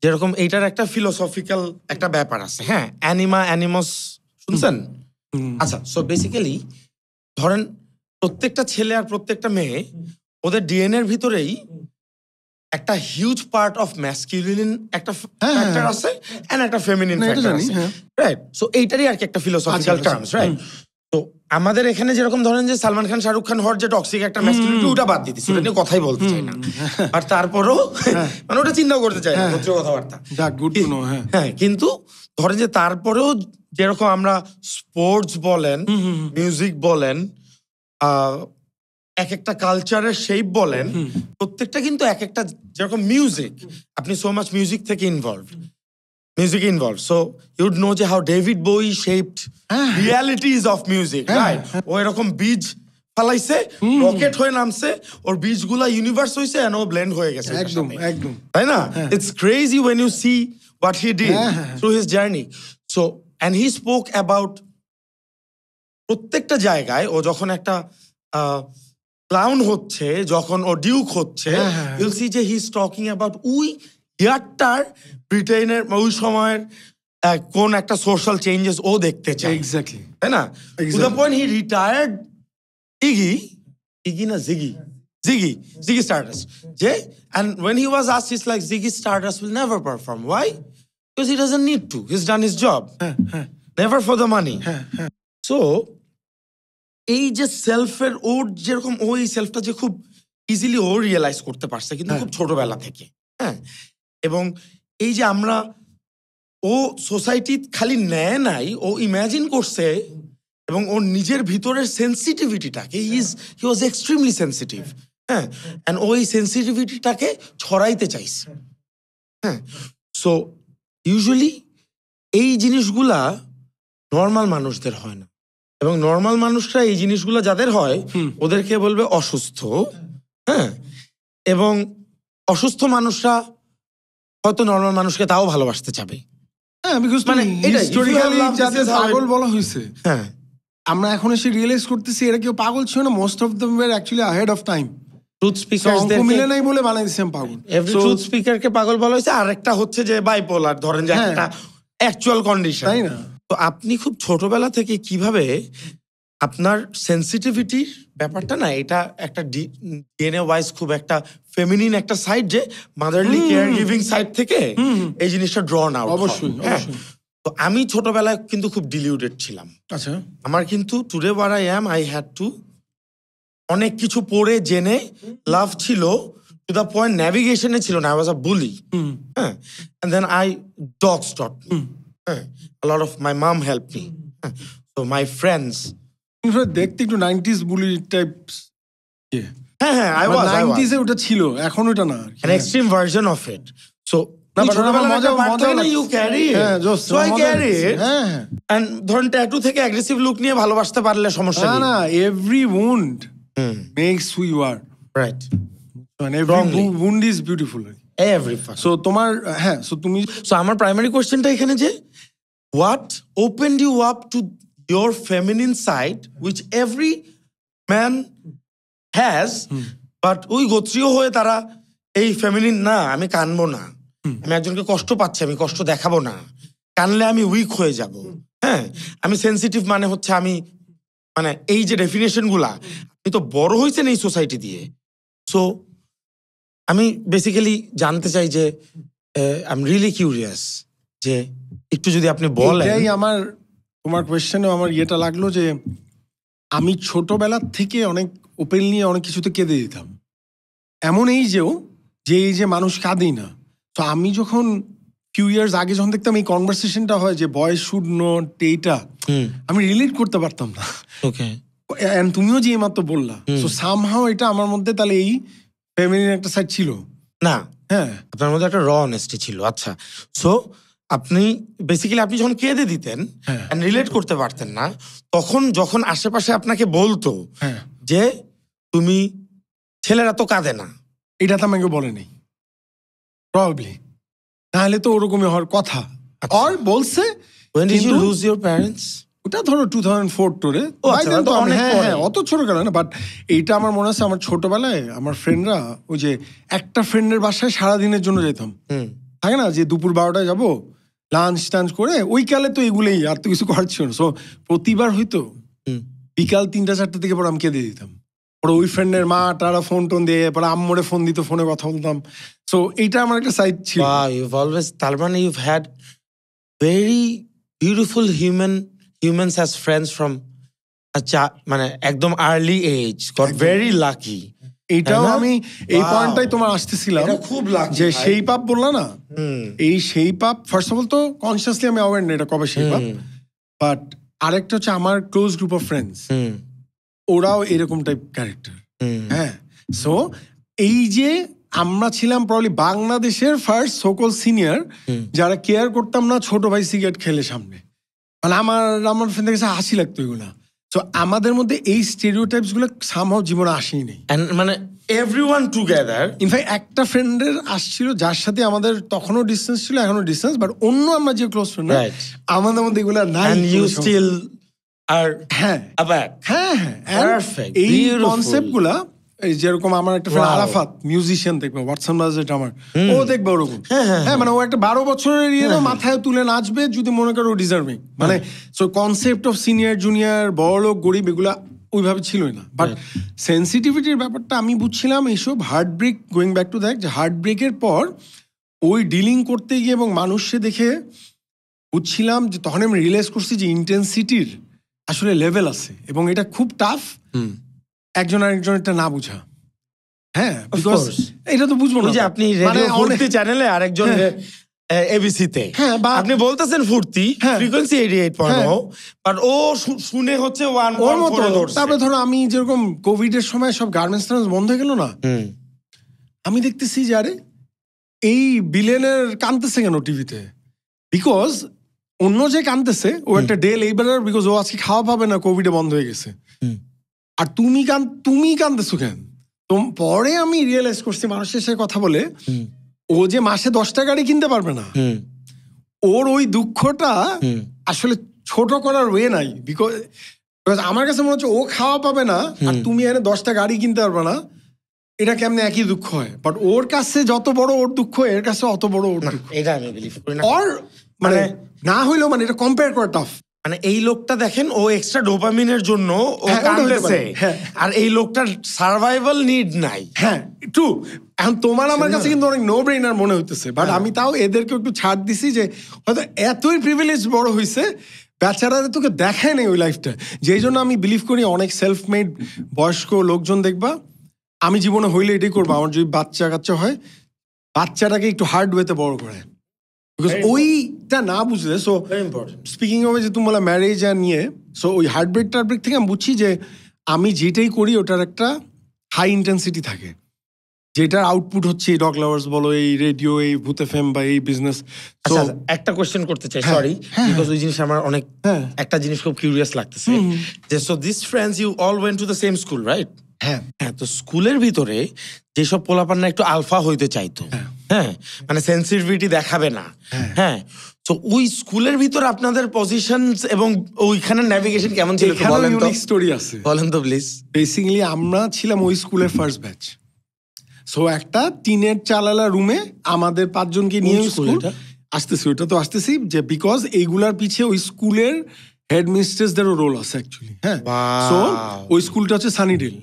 যেরকম এইটার একটা ফিলোসফিক্যাল একটা ব্যাপার আছে, হ্যাঁ, অ্যানিমাস শুনছেন? আচ্ছা, সো বেসিক্যালি ধরেন প্রত্যেকটা ছেলে আর প্রত্যেকটা মেয়ে, ওদের ডিএনএর ভিতরেই একটা হিউজ পার্ট অফ ম্যাসকিউলিন একটা ফ্যাক্টর আছে এন্ড একটা ফেমিনিন ফ্যাক্টর আছে, রাইট? সো এইটারই আর কি একটা ফিলোসফিক্যাল টার্মস, রাইট? তো আমাদের এখানে যেরকম ধরেন যে সালমান খান শাহরুখ খান হওয়ার যে টক্সিক একটা ম্যাসকিউলিটি, ওটা বাদ দিতেছি, ওটা নিয়ে কথাই বলতে চাই না। আর তারপরও মানে ওটা চিন্তাও করতে চাই না, হচ্ছে কথাবার্তা। হ্যাঁ, কিন্তু ধরেন যে তারপরেও যেরকম আমরা স্পোর্টস বলেন, মিউজিক বলেন, এক একটা কালচারের শেপ বলেন, প্রত্যেকটা কিন্তু এক একটা, যেরকম মিউজিক, আপনি সো মাচ মিউজিক থেকে music involved. So you'd know how David Bowie shaped realities of music, right? ও এরকম বীজ ফালাইছে, রকেট হয়ে নামছে, ওর বীজগুলা ইউনিভার্স হইছে, and ও ব্লেন্ড হয়ে গেছে একদম একদম, তাই না? It's crazy when you see what he did through his journey. So and he spoke about প্রত্যেকটা জায়গায় ও যখন একটা ক্লাউন হচ্ছে, যখন ও ডিউক হচ্ছে, you'll see যে he is talking about ওই ইয়ারটার ব্রিটেনের ওই সময়ের কোন একটা সোশ্যাল চেঞ্জেস ও দেখতে চায়, এক্স্যাক্টলি, তাই না? To the point he retired Iggy না জিগি স্টারডাস্ট, যে and when he was asked, he's like, Ziggy Stardust will never perform. Why? Because he doesn't need to. He's done his job. Never for the money. So এই যে সেলফের, ওর যেরকম ওই সেলফটা যে খুব easily ও realise করতে পারছে, কিন্তু খুব ছোটবেলা থেকে, হ্যাঁ। এবং এই যে আমরা, ও সোসাইটি খালি নেয় নাই, ও ইম্যাজিন করছে, এবং ওর নিজের ভিতরের সেন্সিটিভিটিটাকে, হি ওয়াজ এক্সট্রিমলি সেন্সিটিভ, হ্যাঁ, এন্ড ওই সেন্সিটিভিটিটাকে ছড়াইতে চাইছে, হ্যাঁ। সো ইউজুয়ালি এই জিনিসগুলা নর্মাল মানুষদের হয় না, এবং নর্মাল মানুষরা এই জিনিসগুলো যাদের হয় ওদেরকে বলবে অসুস্থ, হ্যাঁ। এবং অসুস্থ মানুষরা হয়তো নর্মাল মানুষকে তাও ভালোবাসতে চাবে, হ্যাঁ, বিকজ মানে হিস্টোরিক্যালি যাদের পাগল বলা হয়েছে, হ্যাঁ, আমরা এখন এসে রিয়েলাইজ করতেছি এরা কেউ পাগল ছিল না, most of them were actually ahead of time. Truth স্পিকারদের মিলে নাই বলে বানাই দিয়েছেন পাগল, ট্রুথ স্পিকারকে পাগল বলা হয়েছে। আর একটা হচ্ছে যে বাইপোলার, ধরেন যে একটা অ্যাকচুয়াল কন্ডিশন, তাই না? তো আপনি খুব ছোটবেলা থেকে কিভাবে আপনার সেন্সিটিভিটির ব্যাপারটা না, এটা একটা ডিএনএ ওয়াইজ খুব একটা ফেমিনিন একটা সাইড, যে মাদারলি কেয়ার গিভিং সাইড থেকে এই জিনিসটা ড্রন আউট। অবশ্যই। তো আমি ছোটবেলায় কিন্তু খুব ডিলিউটেড ছিলাম। আচ্ছা। আমার কিন্তু today where I am, I had to অনেক কিছু পড়ে জেনে লাভ ছিল, টু দ্য পয়েন্ট ন্যাভিগেশনে ছিল না। আই ওয়াজ আ বুলি, হ্যাঁ, and then I dogs taught me, হ্যাঁ, a lot of my mom helped me, so my friends, দেখতে একটু 90s বুলি টাইপ। হ্যাঁ I was 90s এ ওটা ছিল, এখন ওটা না, an extreme version of it. So you carry it, so I carry it, and ধরুন ট্যাটু থেকে অ্যাগ্রেসিভ লুক নিয়ে ভালোবাসতে পারলে সমস্যা নেই। না, every wound makes who you are, right, and every wound is beautiful, every part. So তোমার so তুমি আমার প্রাইমারি কোশ্চেনটা এখানে যে what opened you up to your feminine side which every man has, but ওই গোত্রীয় হয়ে তারা এই ফেমিনিন না, আমি কানবো না, আমি একজনকে কষ্ট পাচ্ছি, আমি কষ্ট দেখাবো না, কানলে আমি উইক হয়ে যাব, হ্যাঁ, আমি সেন্সিটিভ মানে হচ্ছে আমি, মানে এই যে ডেফিনেশন গুলা, আপনি তো বড় হয়েছেন এই সোসাইটি দিয়ে। সো আমি বেসিক্যালি জানতে চাই যে আই এম রিয়েলি কিউরিয়াস, যে একটু যদি আপনি বলেন। আমার তোমার কোয়েশ্চেনে আমার ইয়েটা লাগলো যে আমি ছোটবেলার থেকে অনেক ওপেনলি অনেক কিছুতে কেঁদে দিতাম, এমন এই যে মানুষ কাঁদেই না। তো আমি যখন ফিউ ইয়ার্স আগে যখন দেখতাম এই কনভারসেশনটা হয় যে বয়েজ শুড নট, এইটা আমি রিলেট করতে পারতাম না। ওকে, এন্ড তুমিও যে এইমাত্র বললা, সো সামহাও এটা আমার মধ্যে তাহলে এই ফেমিনিন একটা সাইড ছিল না। হ্যাঁ, আপনার মধ্যে একটা র অনেস্টি ছিল। আচ্ছা, সো আপনি বেসিক্যালি আপনি যখন কেঁদে দিতেন রিলেট করতে পারতেন না, তখন যখন আশেপাশে আপনাকে বলতো যে তুমি, ছেলেরা তো কাঁদে না, এটা তো আমাকে বলে নেই প্রবাবলি, তাহলে তো ওরকমই হওয়ার কথা। আর বলছে when did you lose your parents? ওটা ধরো 2004 টোরে, অত ছোট গেল না, বাট এইটা আমার মনে আছে আমার ছোটবেলায় আমার ফ্রেন্ডরা ওই যে একটা ফ্রেন্ডের বাসায় সারাদিনের জন্য যেতাম, থাকে না যে দুপুর 12টায় যাবো, লাঞ্চ টাঞ্চ করে, ওই কালে তো এগুলোই, আর তো কিছু করার ছিল না। সো প্রতিবার হয়তো বিকাল 3টা-4টা থেকে পরে আমি কেঁদে দিতাম, পরে ওই ফ্রেন্ডের মা তারা ফোন টোন দিয়ে পরে আম্মুরে ফোন দিত, ফোনে কথা বলতাম। সো এইটা আমার একটা সাইড ছিল। তার মানে you've had very beautiful humans as friends from মানে একদম early age, got very lucky. এইটাও আমি এই পয়েন্টটাই তোমার আসতেছিলাম, খুব লাকি যে সেই পাপ বললা না, এই সেই পাপ ফার্স্ট অফ অল তো কনসিয়াসলি আমি অ্যাওয়ার না এটা কবে সেই পাপ, বাট আরেকটা হচ্ছে আমার ক্লোজ গ্রুপ অফ ফ্রেন্ডস, ওরাও এরকম টাইপ ক্যারেক্টার। হ্যাঁ, সো এই যে আমরা ছিলাম প্রবাবলি বাংলাদেশের ফার্স্ট সোকল সিনিয়র যারা কেয়ার করতাম না ছোট ভাই সিগারেট খেলে সামনে, মানে আমার ফ্রেন্ডের কাছে হাসি লাগতো এগুলা। তো আমাদের মধ্যে এই স্টেরিওটাইপস গুলো সামহাও জীবনে আসেই নেই, মানে এভরিওয়ান টুগেদার। ইনফ্যাক্ট একটা ফ্রেন্ডের আসছিল যার সাথে আমাদের তখনও ডিস্টেন্স ছিল, এখনো ডিস্টেন্স, বাট অন্য আমরা যে ক্লোজ ফ্রেন্ড আমাদের মধ্যে এগুলো নাই। ইউ স্টিল আর এই কনসেপ্ট গুলা, যেরকম আমার একটা ফ্রেন্ড আরাফাত মিউজিশিয়ান, দেখবে ওয়াটসন বাজেট আমার, ও দেখবে ওরকম, হ্যাঁ, মানে ও একটা 12 বছরের ইয়ে মাথায় তুলে নাচবে যদি মনে করো ডিজার্ভিং, মানে so concept of senior junior, বড় লোক গরিব এগুলা ওইভাবে ছিলই না। বাট সেন্সিটিভিটির ব্যাপারটা আমি বুঝছিলাম এইসব heart break, going back to that, যে হার্ট ব্রেকের পর ওই ডিলিং করতে গিয়ে এবং মানুষকে দেখে বুঝছিলাম যে তখন আমি রিয়েলাইজ করছি যে ইন্টেন্সিটির আসলে লেভেল আছে, এবং এটা খুব টাফ একজন আরেকজনেরটা না বুঝা। হ্যাঁ, বিকজ এটা তো বুঝবো না, যে আপনি রেডিও চ্যানেলে আরেকজন এবিসিতে, হ্যাঁ, আপনি বলতেছেন ফুর্তি ফ্রিকোয়েন্সি 88.0, বাট ও শুনে হচ্ছে 1.4। তারপরে ধরো আমি যেরকম কোভিড এর সময় সব গার্মেন্টস বন্ধ হয়ে গেল না, আমি দেখতেছি যে আরে এই বিলেনের কাঁদতেছে কেন টিভিতে, বিকজ অন্য যে কাঁদতেছে ও একটা ডে লেবারার, বিকজ ও আজকে খাওয়া পাবে না, কোভিডে বন্ধ হয়ে গেছে, আর তুমি কাঁদতেছো কেন? তো পরে আমি রিয়েলাইজ করছি মানুষের সাথে কথা বলে, ও যে মাসে 10টা গাড়ি কিনতে পারবে না, ওর ওই দুঃখটা আসলে ছোট করার ওয়ে নাই, বিকজ আমার কাছে মনে হচ্ছে ও খাওয়া পাবে না আর তুমি এনে 10টা গাড়ি কিনতে পারবে না, এটা কেমনে একই দুঃখ হয়, বাট ওর কাছে যত বড় ওর দুঃখ এর কাছে অত বড় ওর দুঃখ, এটা আমি বিলিভ করি না। আর মানে না হইলেও মানে এটা কম্পেয়ার করা টাফ। মানে এই লোকটা দেখেন ও এক্সট্রা ডোপামিনের জন্য ও হ্যাঁ, ওটা হতে কাঁদতেছে পারে, হ্যাঁ। আর এই লোকটার সার্ভাইভাল নিড নাই। হ্যাঁ ট্রু। এখন তোমার আমার কাছে কিন্তু অনেক নো ব্রেইনার মনে হইতেছে, বাট আমি তাও এদেরকে একটু ছাড় দিছি যে হয়তো এতই প্রিভিলেজ বড় হইছে, বেচারারে তোকে দেখায় নেই ওই লাইফটা। যেই জন্য আমি বিলিভ করি অনেক সেলফ মেড বয়স্ক লোকজন দেখবা, আমি জীবনে হইলে এটাই করবো, আমার যদি বাচ্চা কাচ্চা হয় বাচ্চাটাকে একটু হার্ড ওয়েতে বড় করে, বিকজ ওইটা না বুঝলে। সো স্পিকিং অফ যে তুমি বলা ম্যারেজ আর নিয়ে, সো ওই হার্টব্রেক টার্টব্রেক থেকে আমি বুঝছি যে আমি যেটাই করি ওটার একটা হাই ইন্টেন্সিটি থাকে, যেটার আউটপুট হচ্ছে এই ডগ লাভার্স বলো, এই রেডিও, এই ভূত এফএম বা এই বিজনেস। আচ্ছা একটা কোশ্চেন করতে চাই, সরি, বিকজ ওই জিনিস আমার অনেক একটা জিনিস খুব কিউরিয়াস লাগতেছে যে so this friends you all went to the same school, right? হ্যাঁ হ্যাঁ, তো স্কুলের ভিতরে যেসব পোলাপান্না একটু আলফা হইতে চাইতো, হ্যাঁ মানে সেন্সিটিভিটি দেখাবে না, হ্যাঁ, তো ওই স্কুলের ভিতরে আপনাদের পজিশন এবং ওইখানে ন্যাভিগেশন কেমন ছিল একটু বলেন তো। স্টোরি আছে, বলেন তো প্লিজ। বেসিক্যালি আমরা ছিলাম ওই স্কুলের ফার্স্ট ব্যাচ। সো একটা টিনের চালালা রুমে আমাদের 5 জনকে নিয়ে স্কুল আসতেছি, ওইটা তো আসতেছি যে বিকজ এইগুলার পিছে ওই স্কুলের হেডমিস্ট্রেসদেরও রোল আছে অ্যাকচুয়ালি। হ্যাঁ, সো ওই স্কুলটা হচ্ছে Sunnydale,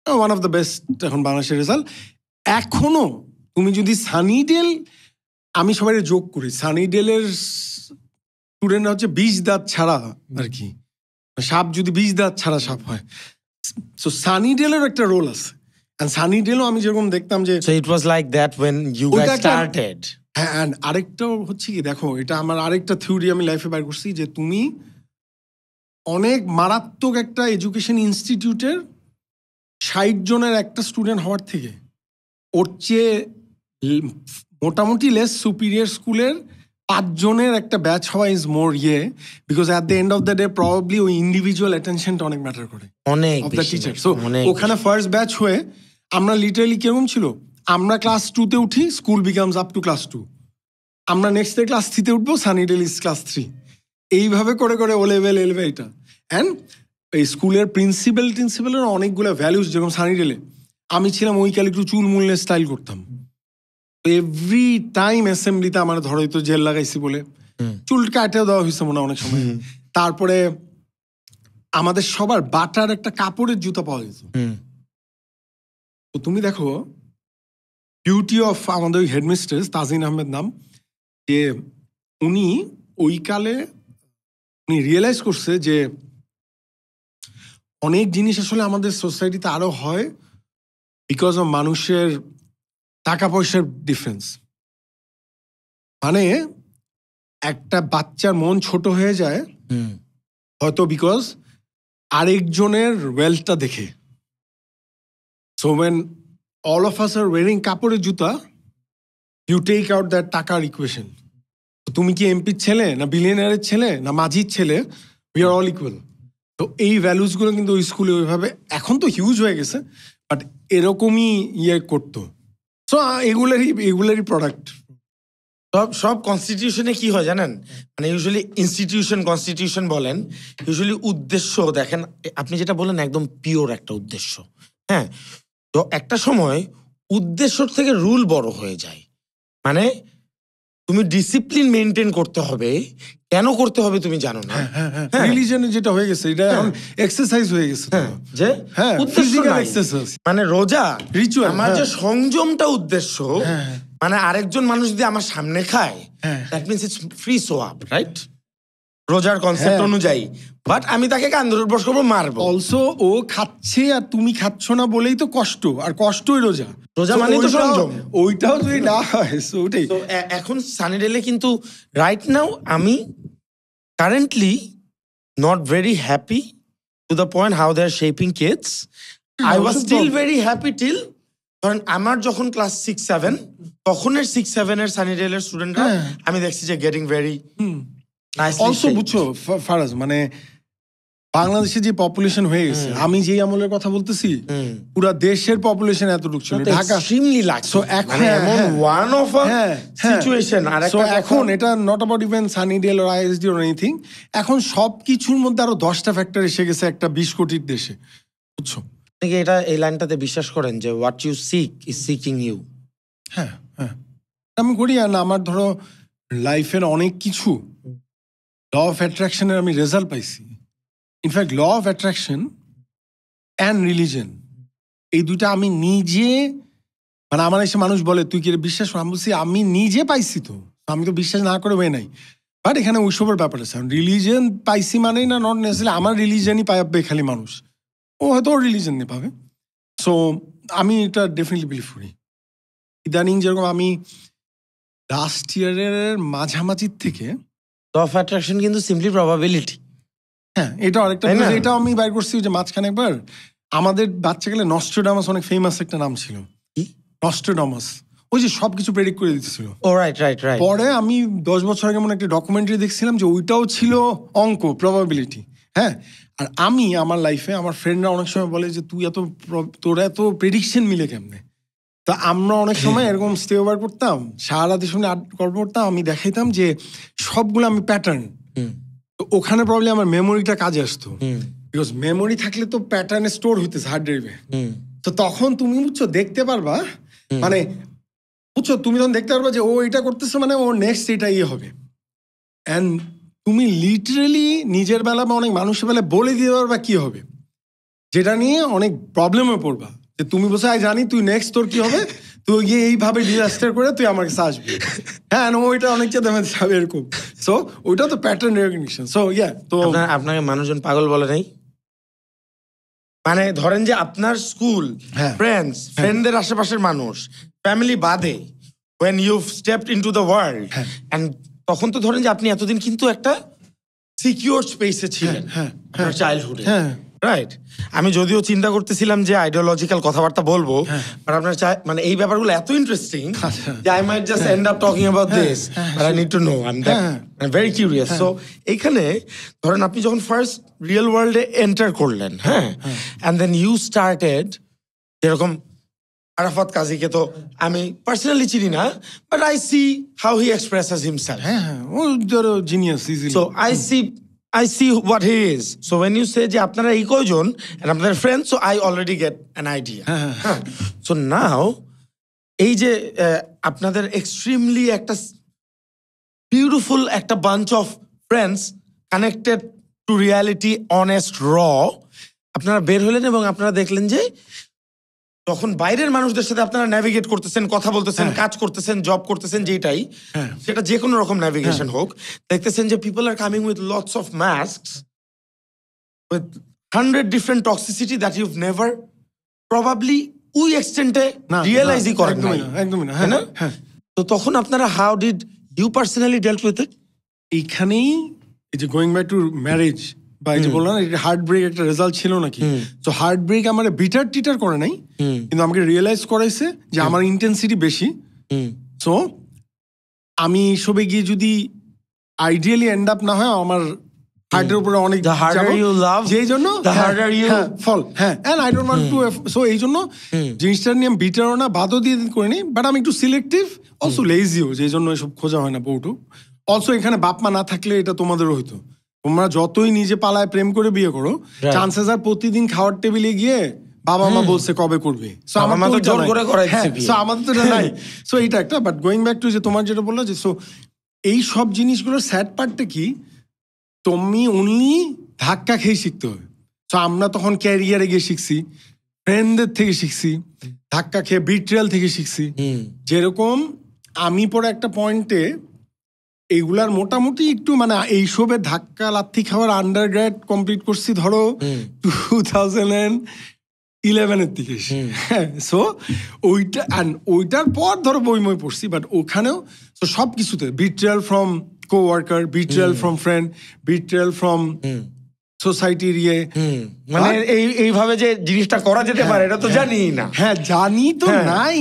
one of the best এখন বাংলাদেশের রেজাল্ট। এখনো তুমি যদি সানিডেল, আমি সবাই যোগ করি সানিডেলের স্টুডেন্টরা হচ্ছে 20 দাঁত ছাড়া আর কি, সাপ যদি 20 দাঁত ছাড়া সাপ হয়, সো সানিডেলের একটা রোল আছে। And সানিডেলও আমি যেরকম দেখতাম যে so it was like that when you guys started. হ্যাঁ, and আরেকটা হচ্ছে কি, দেখো এটা আমার আরেকটা থিওরি আমি লাইফে বাইর করছি, যে তুমি অনেক মারাত্মক একটা এডুকেশন ইনস্টিটিউটের 60 জনের একটা স্টুডেন্ট হওয়ার থেকে ওর চেয়ে মোটামুটি লেস সুপিরিয়র স্কুলের 5 জনের একটা ব্যাচ হওয়া is more because at the end of the day probably ওই ইন্ডিভিজুয়াল অ্যাটেনশনটা অনেক ম্যাটার করে অনেক অফ দ্য টিচার। সো ওখানে ফার্স্ট ব্যাচ হয়ে আমরা লিটারালি কিরকম ছিল, আমরা ক্লাস 2-তে উঠি, school becomes up to class 2, আমরা নেক্সট ডে ক্লাস 3-তে উঠবো, সানিডেল ইজ ক্লাস 3, এইভাবে করে করে ও লেভেল এলবে এটা। অ্যান্ড এই স্কুলের প্রিন্সিপালের অনেকগুলো ভ্যালুস, যেরকম সানিডেলে আমি ছিলাম ওই কালে একটু চুল মুললে স্টাইল করতাম, এভরি টাইম অ্যাসেম্বলিতে আমার ধরাইতো জেল লাগাইছি বলে, চুল কাটেও দেওয়া হয়েছে মনে অনেক সময়। তারপরে আমাদের সবার বাটার একটা কাপড়ের জুতা পাওয়া যেত। তো তুমি দেখো বিউটি অফ আমাদের ওই হেডমিস্ট্রেস তাজিন আহমেদ নাম, যে উনি ওই কালে উনি রিয়েলাইজ করছে যে অনেক জিনিস আসলে আমাদের সোসাইটিতে আরো হয় বিকজ অফ মানুষের টাকা পয়সার ডিফারেন্স। মানে একটা বাচ্চার মন ছোট হয়ে যায় হয়তো বিকজ আরেকজনের ওয়েলথটা দেখে। So when all of us are wearing কাপড়ের জুতা, ইউ টেক আউট দ্যাট টাকার ইকুয়েশন। তুমি কি এমপির ছেলে না বিলিয়নারের ছেলে না মাঝির ছেলে, উই আর অল ইকুয়াল। তো এই ভ্যালুসগুলো কিন্তু ওই স্কুলে ওইভাবে, এখন তো হিউজ হয়ে গেছে, বাট এরকমই করতো। সো এগুলারই প্রোডাক্ট। সব কনস্টিটিউশনে কি হয় জানেন, মানে ইউজুয়ালি কনস্টিটিউশন বলেন, ইউজুয়ালি উদ্দেশ্য দেখেন, আপনি যেটা বলেন একদম পিওর একটা উদ্দেশ্য। হ্যাঁ, তো একটা সময় উদ্দেশ্য থেকে রুল বড় হয়ে যায়। মানে তুমি ডিসিপ্লিন মেনটেন করতে হবে, কেন করতে হবে তুমি জানো না। রিলিজনে যেটা হয়ে গেছে এটা এখন এক্সারসাইজ হয়ে গেছে, যে ফিজিক্যাল এক্সারসাইজ, মানে রোজা রিচুয়াল, আমার যে সংযমটা উদ্দেশ্য, মানে আরেকজন মানুষ যদি আমার সামনে খায়, that means it's free swab, right? রোজার কনসেপ্ট অনুযায়ী, বাট আমি তাকে কান্দর বস করবো, মারবো। অলসো ও খাচ্ছে আর তুমি খাচ্ছ না বলেই তো কষ্ট, আর কষ্টই রোজা। রোজা মানে তো সংযম, ওইটাও যদি না হয় ওটাই। তো এখন সানিডেলে কিন্তু রাইট নাও আমি currently not very happy to the point how they are shaping kids. I was still very happy till, কারণ আমার যখন ক্লাস 6-7 তখনের 6-7 সানিডেলের স্টুডেন্টরা আমি দেখছি যে গেটিং ভেরি অলসো, বুঝছো ফারাজ, মানে বাংলাদেশে যে পপুলেশন হয়ে গেছে, আমি যে আমলের কথা বলতেছি, পুরা দেশের পপুলেশন এতটুকু ছিল, ঢাকা এক্সট্রিমলি লাগছে। সো এখন এমন ওয়ান অফ আ সিচুয়েশন। আর এখন এটা not about even Sunnydale or ISD or anything, এখন সব কিছুর মধ্যে আরো 10টা ফ্যাক্টর এসে গেছে একটা 20 কোটির দেশে, বুঝছো? এটা এই লাইনটাতে বিশ্বাস করেন যে what you seek is seeking you? হ্যাঁ, আমি করি। আর আমার ধরো লাইফের অনেক কিছু ল অফ অ্যাট্রাকশনের আমি রেজাল্ট পাইছি। In fact law of attraction and religion এই দুইটা আমি নিজে, মানে আমার এসে মানুষ বলে তুই কি বিশ্বাস কর, আমি বলছি আমি নিজে পাইছি, তো আমি তো বিশ্বাস না করে হয়ে নাই। বাট এখানে ওইসবের ব্যাপার আছে, রিলিজন পাইছি মানেই না নট নেসেসারি আমার রিলিজনই পাবে খালি মানুষ, ও হয়তো ওর রিলিজন নিয়ে পাবে। সো আমি এটা ডেফিনেটলি বিলিভ করি। ইদানিং যেরকম আমি লাস্ট ইয়ারের মাঝামাঝির থেকে ল অফ অ্যাট্রাকশন কিন্তু সিম্পলি প্রবাবিলিটি। হ্যাঁ, এটা আরেকটা, তাই না? এটাও আমি বাইর করছি যে মাঝখানে একবার আমাদের বাচ্চাকালে নস্ট্রাডামাস অনেক ফেমাস একটা নাম ছিল। কি? নস্ট্রাডামাস, ওই যে সবকিছু প্রেডিক্ট করে দিতেছিল। ও রাইট রাইট রাইট। পরে আমি 10 বছর আগে মনে একটা ডকুমেন্টারি দেখছিলাম যে ওইটাও ছিল অঙ্ক, প্রবাবিলিটি। হ্যাঁ, আর আমি আমার লাইফে আমার ফ্রেন্ডরা অনেক সময় বলে যে তুই তোরা এত প্রেডিকশন মিলে কেমনে। তো আমরা অনেক সময় এরকম স্টে ওভার করতাম, সারা দেশ গল্প করতাম, আমি দেখাইতাম যে সবগুলো আমি প্যাটার্ন। তো ওখানে প্রবলেম আমার মেমোরিটা কাজে আসতো, বিকজ মেমোরি থাকলে তো প্যাটার্নে স্টোর হইতেছে হার্ড ড্রাইভে। তো তখন তুমি বুঝছো দেখতে পারবা, মানে বুঝছো তুমি তখন দেখতে পারবা যে ও এটা করতেছে মানে ওর নেক্সট এটা ইয়ে হবে। অ্যান্ড তুমি লিটারেলি নিজের বেলা বা অনেক মানুষের বেলা বলে দিতে পারবা কি হবে, যেটা নিয়ে অনেক প্রবলেমে পড়বা। যে তুমি বসে জানি তুই নেক্সট তোর কি হবে, তুই গিয়ে এইভাবে ডিজাস্টার করে তুই আমার কাছে আসবি। হ্যাঁ, ওইটা অনেক চেয়ে যাবে এরকম। সো ওইটা তো প্যাটার্ন রেকগনিশন। সো ইয়া, তো আপনাকে মানুষজন পাগল বলে নাই? মানে ধরেন যে আপনার স্কুল ফ্রেন্ডদের আশেপাশের মানুষ, ফ্যামিলি বাদে, when you've stepped into the world and তখন তো ধরেন যে আপনি এতদিন কিন্তু একটা সিকিউর স্পেসে ছিলেন আপনার চাইল্ডহুডে, রাইট? আমি যদিও চিন্তা করতেছিলাম যে আইডিওলজিক্যাল কথাবার্তা বলবো, বাট আপনার মানে এই ব্যাপারগুলো এত ইন্টারেস্টিং যে I might just end up talking about this, but I need to know, I am very curious. So এইখানে ধরেন আপনি যখন ফার্স্ট রিয়েল ওয়ার্ল্ডে এন্টার করলেন, হ্যাঁ, অ্যান্ড দেন ইউ স্টার্টেড, যেরকম আরাফাত কাজীকে তো আমি পার্সোনালি চিনি না, but I see how he expresses himself. ও genius, so I see what he is. So when you say যে আপনারা এই কয়জন and আপনাদের friends, so I already get an idea. So now এই যে আপনাদের extremely একটা beautiful একটা bunch of friends connected to reality, honest, raw, আপনারা বের হলেন এবং আপনারা দেখলেন যে তখন বাইরের মানুষদের সাথে আপনারা ন্যাভিগেট করতেছেন, কথা বলতেছেন, কাজ করতেছেন, জব করতেছেন, যেটাই সেটা যে কোনো রকম ন্যাভিগেশন হোক, দেখতেছেন যে people are coming with lots of masks with 100 different toxicity that you've never probably ওই এক্সটেন্টে রিয়েলাইজই করেন নাই, একদমই না। হ্যাঁ না? তো তখন আপনারা how did you personally dealt with it? এইখানেই এই যে গোয়িং ব্যাক টু ম্যারেজ বা এই যে বললাম না, এটা হার্ট ব্রেক একটা রেজাল্ট ছিল নাকি। তো হার্ট ব্রেক আমার বিটার টিটার করে নাই, কিন্তু আমাকে রিয়েলাইজ করাইছে যে আমার ইন্টেন্সিটি বেশি। সো আমি সবে গিয়ে যদি আইডিয়ালি এন্ড আপ না হয়, আমার হার্টের উপরে অনেক যেই জন্য ফল, হ্যাঁ, and I don't want to. So এই জন্য জিনিসটার নিয়ে আমি বিটারও না, বাদও দিয়ে করে নিই, বাট আমি একটু সিলেক্টিভ, অলসো লেজিও, যেই জন্য এসব খোঁজা হয় না বউটু। অলসো এখানে বাপ মা না থাকলে এটা তোমাদেরও হইতো, তোমরা যতই নিজে পালায় প্রেম করে বিয়ে করো, চান্সেস আর প্রতিদিন খাওয়ার টেবিলে গিয়ে বাবা মা বলছে কবে করবে, আমাদের তো নাই। সো এইটা একটা। বাট গোয়িং ব্যাক টু যে তোমার যেটা বললো যে, সো এই সব জিনিসগুলোর স্যাড পার্টটা কি, তুমি অনলি ধাক্কা খেয়ে শিখতে হবে। সো আমরা তখন ক্যারিয়ারে গিয়ে শিখছি, ফ্রেন্ডদের থেকে শিখছি, ধাক্কা খেয়ে বিট্রিয়াল থেকে শিখছি। যেরকম আমি পরে একটা পয়েন্টে এইগুলার মোটামুটি একটু মানে এইসবের ধাক্কা লাথি খাওয়ার আন্ডার গ্র্যাড কমপ্লিট করছি ধরো 2011-এর দিকে। সো ওইটার পর ধরো বই পড়ছি, বাট ওখানেও তো সব কিছুতে betrayal from co-worker, betrayal from friend, betrayal from সোসাইটির ইয়ে, মানে এইভাবে যে জিনিসটা করা যেতে পারে এটা তো জানি না। হ্যাঁ, জানি তো নাই।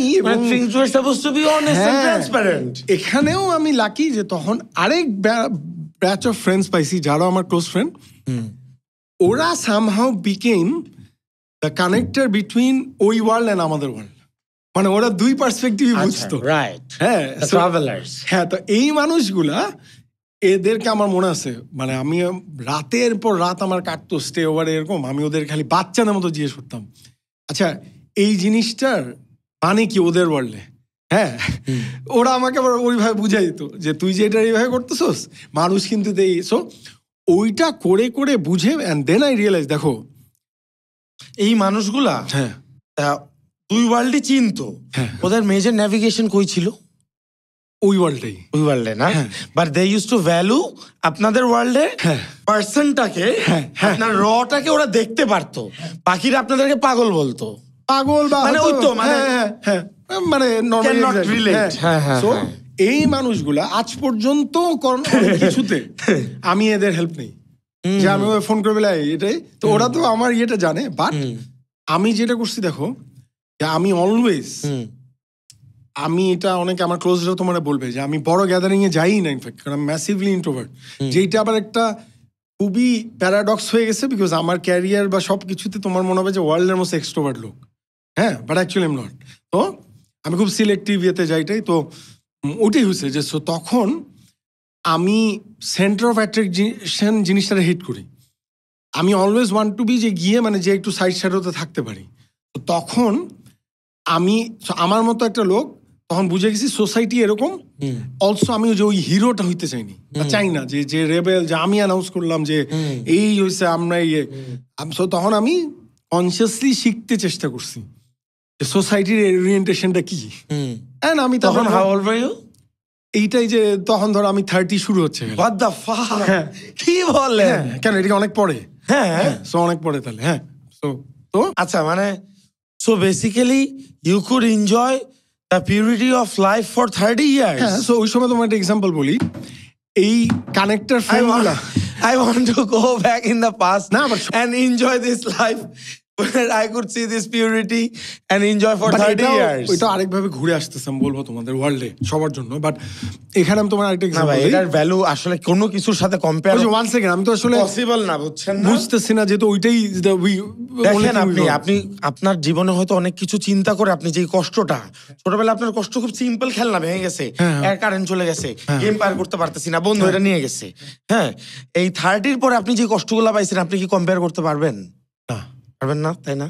এখানেও আমি লাকি যে তখন আরেক ব্যাচ অফ ফ্রেন্ডস পাইছি যারা আমার ক্লোজ ফ্রেন্ড, ওরা somehow became the connector between ওই ওয়ার্ল্ড এন্ড আমাদের ওয়ার্ল্ড। মানে ওরা দুই পার্সপেক্টিভ বুঝতো। হ্যাঁ, তো এই মানুষগুলা, এদেরকে আমার মনে আছে, মানে আমি রাতের পর রাত আমার কাটতো স্টে ওভারে এরকম, আমি ওদের খালি বাচ্চাদের মতো জিজ্ঞেস করতাম, আচ্ছা এই জিনিসটার মানে কি ওদের ওয়ার্ল্ডে। হ্যাঁ, ওরা আমাকে আবার ওইভাবে বুঝাই দিত যে তুই যে এটা এইভাবে করতেছস, মানুষ কিন্তু সো ওইটা করে করে বুঝে, অ্যান্ড দেন আই রিয়েলাইজ, দেখো এই মানুষগুলা হ্যাঁ দুই ওয়ার্ল্ডই চিনতো, হ্যাঁ। ওদের মেজর নেভিগেশন কই ছিল? ওই ওয়ার্ল্ডটাই। ওই ওয়ার্ল্ডে না, হ্যাঁ। But they use to value আপনাদের ওয়ার্ল্ডে হ্যাঁ। পার্সনটাকে, হ্যাঁ, হ্যাঁ। আপনার রটাকে ওরা দেখতে পারতো, বাকিরা আপনাদেরকে পাগল বলতো। পাগল বা মানে ওই তো, মানে মানে cannot relate। হ্যাঁ, হ্যাঁ, সো হ্যাঁ। এই মানুষগুলা আজ পর্যন্ত অনেক কিছুতে আমি এদের হেল্প নেই, যে আমি ফোন করে বেলা এটাই তো, ওরা তো আমার ইয়েটা জানে, বাট আমি যেটা করছি দেখো, যে আমি অলওয়েজ, আমি এটা অনেকে আমার ক্লোজরা তোমার বলবে যে আমি বড় গ্যাদারিং এ যাই না, ইনফ্যাক্ট, কারণ ম্যাসিভলি ইন্ট্রোভার্ট, যেটা আবার একটা খুবই প্যারাডক্স হয়ে গেছে, বিকজ আমার ক্যারিয়ার বা সব কিছুতে তোমার মনে হবে যে ওয়ার্ল্ডের মোস্ট এক্সট্রোভার্ট লোক, হ্যাঁ, বাট অ্যাকচুয়ালি এম নট। তো আমি খুব সিলেক্টিভ ইয়েতে যাইটাই, তো ওটাই হয়েছে যে তখন আমি সেন্টার অফ অ্যাট্রাকশন জিনিসটা হিট করি, আমি অলওয়েজ ওয়ান্ট টু বি যে গিয়ে মানে যে একটু সাইড শ্যাডোতে থাকতে পারি। তো তখন আমি আমার মতো একটা লোক তখন বুঝে গেছি সোসাইটি এরকম, অলসো আমি যে ওই হিরোটা হইতে চাইনি, চাই না যে যে রেবেল, যে আমি অ্যানাউন্স করলাম যে এই হয়েছে আমরা ইয়ে, তখন আমি কনসিয়াসলি শিখতে চেষ্টা করছি যে সোসাইটির ওরিয়েন্টেশনটা কি। এন্ড আমি তখন এইটাই যে তখন ধরো আমি 30 শুরু হচ্ছে, কি বলে কেন এটাকে অনেক পরে, হ্যাঁ, সো অনেক পরে তাহলে, হ্যাঁ। তো আচ্ছা, মানে so basically you could enjoy the purity of life for 30 years. হ্যাঁ, সো ওই সময় তোমার একটা এক্সাম্পল বলি, এই কানেক্টর ফ্রেন্ডগুলা, I want to go back in the past না, but and enjoy this life where I could see this purity and enjoy for 30 years. ওইটা আরেকভাবে ঘুরে আসতেছে, আমি বলবো তোমাদের ওয়ার্ল্ডে সবার জন্য, বাট এখানে আমি তোমার আরেকটা না এক্সাম্পল ভাই, এটার ভ্যালু আসলে কোনো কিছুর সাথে কম্পেয়ার ওয়ান সেকেন্ড, আমি তো আসলে পসিবল না, বুঝছেন না, বুঝতেছি না, যেহেতু ওইটাই দেখেন আপনি আপনার জীবনে হয়তো অনেক কিছু চিন্তা করে আপনি যে কষ্টটা, ছোটবেলায় আপনার কষ্ট খুব সিম্পল, খেলনা ভেঙে গেছে, কারেন্ট চলে গেছে, গেম পার করতে পারতেছি না, বন্ধু এটা নিয়ে গেছে, হ্যাঁ, এই 30-র পরে আপনি যে কষ্টগুলো পাইছেন আপনি কি কম্পেয়ার করতে পারবেন? না, পারবেন না, তাই না?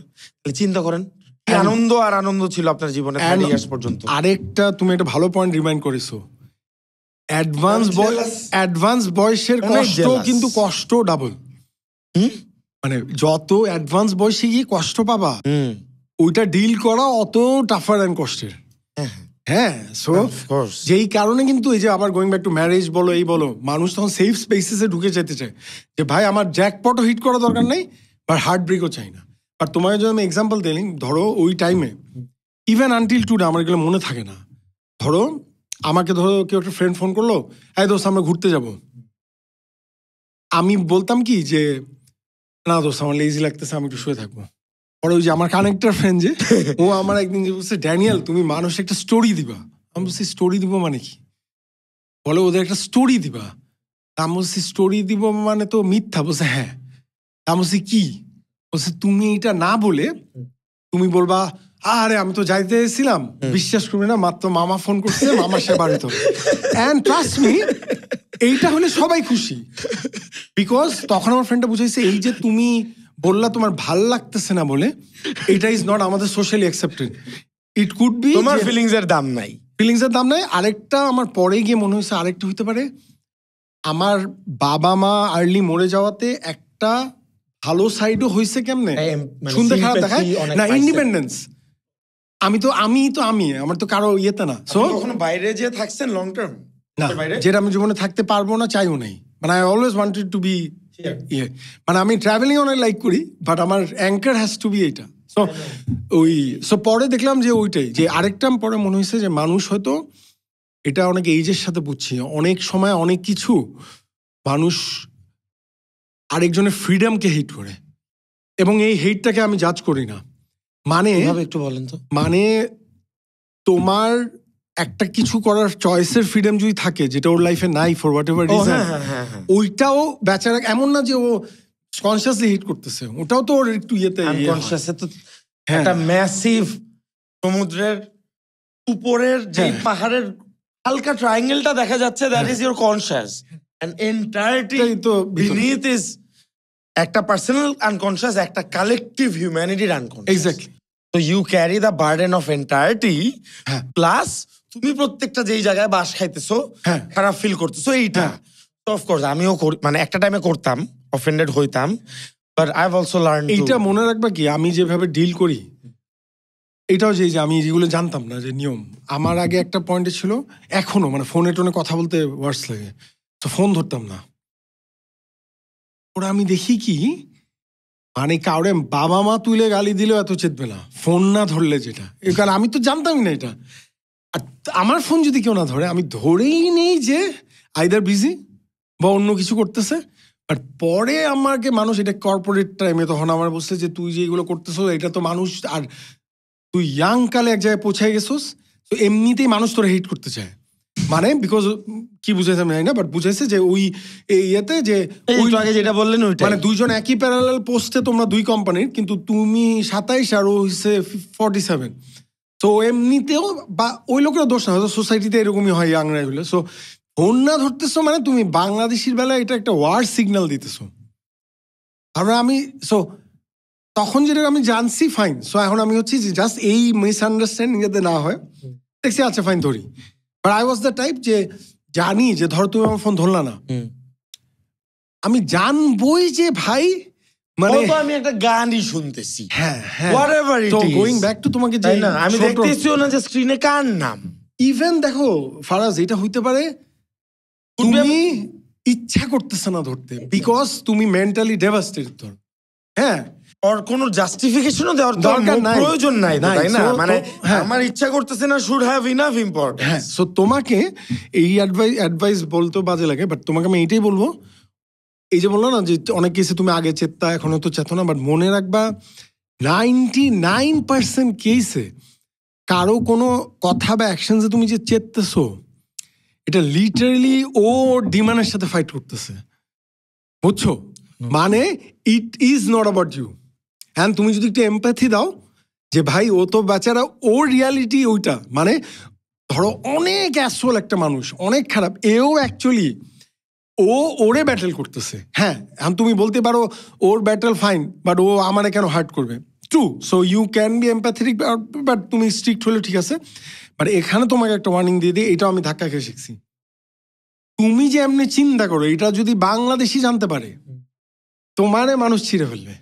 চিন্তা করেন কি আনন্দ আর আনন্দ ছিল আপনার জীবনে 30 ইয়ার্স পর্যন্ত। আরেকটা তুমি একটা ভালো পয়েন্ট রিমাইন্ড করেছো, অ্যাডভান্স বয়সের কষ্ট কিন্তু কষ্ট ডাবল, মানে যত অ্যাডভান্স বয়সে গিয়ে কষ্ট পাবা ওইটা ডিল করা অত টাফার অ্যান্ড কষ্টের। হ্যাঁ, সো যেই কারণে কিন্তু এই যে আবার গোয়িং ব্যাক টু ম্যারেজ বলো, এই বলো, মানুষ তখন সেফ স্পেসেসে ঢুকে যেতে চায় যে ভাই আমার জ্যাকপটও হিট করা দরকার নেই, বাট হার্ট ব্রেকও চাই না। আর তোমার যদি আমি এক্সাম্পল দিই, ধরো ওই টাইমে ইভেন আনটিল টুডে আমার এগুলো মনে থাকে না, ধরো আমাকে ধরো কেউ একটা ফ্রেন্ড ফোন করলো, এই দোস্ত আমরা ঘুরতে যাব, আমি বলতাম কি যে না দোস্ত আমার লেজি লাগতেছে, আমি একটু শুয়ে থাকবো। পরে ওই যে আমার কানেক্টর ফ্রেন্ড যে ও আমার একদিন যে বলছে, ড্যানিয়েল তুমি মানুষ একটা স্টোরি দিবা। আমি বলছি স্টোরি দিব মানে কি? বলে ওদের একটা স্টোরি দিবা। আমি বলছি স্টোরি দিব মানে তো মিথ্যা। বলছে হ্যাঁ। আমি বলছি কি? বলছে তুমি এটা না বলে তুমি বলবা আরে আমি তো যাইতে এসেছিলাম, বিশ্বাস করবে না, মাত্র মামা ফোন করছে, মামা সে বাড়িত। এন্ড ট্রাস্ট মি, এইটা হলে সবাই খুশি, বিকজ তখন আমার ফ্রেন্ডটা বুঝাইছে এই যে তুমি বললা তোমার ভাল লাগতেছে না বলে, এটা ইজ নট আমাদের socially accepted. It could be তোমার ফিলিংস এর দাম নাই, ফিলিংস এর দাম নাই। আরেকটা আমার পরে গিয়ে মনে হয়েছে আরেকটা হইতে পারে, আমার বাবা মা আর্লি মরে যাওয়াতে একটা ভালো সাইডও হয়েছে। কেমনে শুনতে খারাপ দেখায় না, ইন্ডিপেন্ডেন্স। আমি আমার তো কারো ইয়েতে না। সো কখনো বাইরে যে থাকছেন লং টার্ম না, যেটা আমি জীবনে থাকতে পারবো না, চাইও নাই। মানে I always wanted to be ইয়ে, মানে আমি ট্রাভেলিং অনেক লাইক করি, বাট আমার অ্যাঙ্কার হ্যাজ টু বি এইটা। সো পরে দেখলাম যে ওইটাই, যে আরেকটা পরে মনে হয়েছে যে মানুষ হয়তো এটা অনেক এইজের সাথে বুঝছি, অনেক সময় অনেক কিছু মানুষ আরেকজনের ফ্রিডমকে হেট করে, এবং এই হেটটাকে আমি জাজ করি না। মানে একটু বলেন তো, মানে তোমার একটা কিছু করার চয়েসের ফ্রিডম যদি থাকে, যেটা ওর লাইফে নাই ফর হোয়াট এভার রিজন, ওইটাও বেচারা এমন না যে ও কনসিয়াসলি হিট করতেছে, ওটাও তো ওর একটু ইয়েতে আনকনসিয়াসে তো একটা ম্যাসিভ সমুদ্রের উপরের যে পাহাড়ের হালকা ট্রায়াঙ্গেলটা দেখা যাচ্ছে, that is your conscious, and entirety তো বিনিথ ইজ একটা পার্সোনাল আনকনসিয়াস, একটা কালেকটিভ হিউম্যানিটির আনকনসিয়াস। এক্স্যাক্টলি। তো তো you carry the burden of entirety, হ্যাঁ। প্লাস তুমি প্রত্যেকটা যেই জায়গায় বাস খাইতেছো, হ্যাঁ। খারাপ ফিল করতেছো, এইটা হ্যাঁ। তো অফকোর্স আমিও মানে একটা টাইমে করতাম, অফেন্ডেড হইতাম, but I have also learn. এইটা মনে রাখবা কি, আমি যেভাবে ডিল করি এটাও যে আমি যেগুলো জানতাম না যে নিয়ম, আমার আগে একটা পয়েন্টে ছিল, এখনো মানে ফোনে টোনে কথা বলতে ওয়ার্ডস লাগে, তো ফোন ধরতাম না। ওরা আমি দেখি কি মানে কাউরে বাবা মা তুলে গালি দিলেও এত চেতবে না ফোন না ধরলে, যেটা কারণ আমি তো জানতামই না এটা। আর আমার ফোন যদি কেউ না ধরে আমি ধরেই নেই যে আইদার বিজি বা অন্য কিছু করতেছে। বাট পরে আমাকে মানুষ, এটা কর্পোরেট টাইমে তখন আমার বলছে যে তুই যে এগুলো করতেছো এটা তো মানুষ, আর তুই ইয়াং কালে এক জায়গায় পৌঁছায় গেছোস, তো এমনিতেই মানুষ তোরা হিট করতে চায়, মানে বিকজ কি বুঝাইছে আমি জানি না, বাট বুঝাইছে যে ওই ইয়েতে যে ওই আগে যেটা বললেন ওইটা, মানে দুইজন একই প্যারালাল পোস্টে, তোমরা দুই কোম্পানির, কিন্তু তুমি 27 আর ও হচ্ছে 47, তো এমনিতেও বা ওই লোকের দোষ না, হয়তো সোসাইটিতে এরকমই হয় ইয়াংরা হলে। সো ফোন না ধরতেছো মানে তুমি বাংলাদেশের বেলায় এটা একটা ওয়ার সিগন্যাল দিতেছো। আমরা আমি সো তখন যেটা আমি জানছি ফাইন, সো এখন আমি হচ্ছি যে জাস্ট এই মিসআন্ডারস্ট্যান্ডিং যাতে না হয়, দেখছি আচ্ছা ফাইন ধরি। But I was the type যে জানি যে ধর তুমি আমার ফোন ধরলা না, আমি জানবই যে ভাই মানে আমি একটা গানই শুনতেছি, হ্যাঁ হ্যাঁ whatever it তো is, গোয়িং ব্যাক টু তোমাকে যে তাই না, আমি দেখতেছিও না যে স্ক্রিনে কার নাম। ইভেন দেখো ফারাজ, এটা হইতে পারে তুমি ইচ্ছা করতেছে না ধরতে, বিকজ তুমি মেন্টালি ডেভাস্টেটেড ধর, হ্যাঁ, ওর কোনো জাস্টিফিকেশনও দেওয়ার দরকার নাই, প্রয়োজন নাই, তাই না? So, মানে হ্যাঁ। আমার ইচ্ছা করতেছে না, শুড হ্যাভ ইনাফ ইম্পর্টেন্স। হ্যাঁ, সো তোমাকে এই অ্যাডভাইস বলতেও বাজে লাগে, বাট তোমাকে আমি এইটাই বলবো, এই যে বললো না যে অনেক কিছু তুমি আগে চেতা এখন তো চেতো না, বাট মনে রাখবা 99% কেসে কারো কোনো কথা বা অ্যাকশন যে তুমি যে চেততেছো, এটা লিটারালি ও ডিমান্ডের সাথে ফাইট করতেছে, বুঝছো? মানে it is not about you. হ্যাঁ, তুমি যদি একটু এমপ্যাথি দাও যে ভাই ও তো বেচারা, ওর রিয়ালিটি ওইটা, মানে ধরো অনেক অ্যাসোল একটা মানুষ, অনেক খারাপ, এও অ্যাকচুয়ালি ওরে ব্যাটেল করতেছে। হ্যাঁ, এখন তুমি বলতে পারো ওর ব্যাটেল ফাইন, বাট ও আমারে কেন হার্ট করবে? True, so you can be empathetic, but তুমি স্ট্রিক্ট হলে ঠিক আছে। বাট এখানে তোমাকে একটা ওয়ার্নিং দিয়ে দিই, এটাও আমি ধাক্কা খেয়ে শিখছি। তুমি যে এমনি চিন্তা করো, এটা যদি বাংলাদেশি জানতে পারে, তোমারে মানুষ ছিঁড়ে ফেলবে,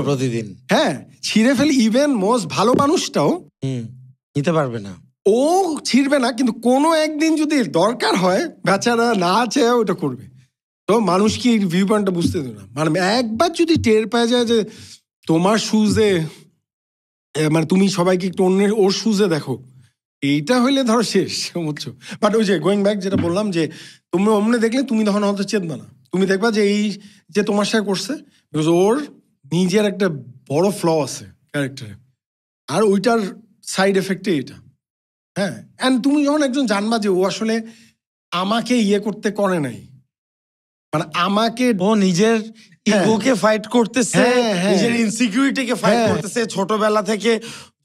প্রতিদিন। হ্যাঁ, ছিঁড়ে ফেলে, ইভেন মোস্ট ভালো মানুষটাও নিতে পারবে না, ও ছিঁড়বে না, কিন্তু কোনো একদিন যদি দরকার হয় বেচারা না আছে ওটা করবে। তো মানুষ কি ভিউ পয়েন্টটা বুঝতে দেবে না, মানে একবার যদি টের পাওয়া যায় যে তোমার শুজে, মানে তুমি সবাইকে একটু অন্যের ওর শুজে দেখো, এইটা হইলে ধরো শেষ, বুঝছো? বাট ওই যে গোয়িং ব্যাক যেটা বললাম, যে তুমি অমনে দেখলে তুমি তখন হয়তো চেতবা না, তুমি দেখবা যে এই যে তোমার সাথে করছে, বিকজ ওর নিজের একটা বড় ফ্ল আছে ক্যারেক্টারে, আর ওইটার সাইড এফেক্টে এটা। হ্যাঁ, অ্যান্ড তুমি যখন একজন জানবা যে ও আসলে আমাকে ইয়ে করতে করে নাই, মানে আমাকে ও নিজের ইগোকে ফাইট করতেছে, হ্যাঁ, হ্যাঁ। নিজের ইনসিকিউরিটিকে ফাইট হ্যাঁ। করতেছে, ছোটবেলা থেকে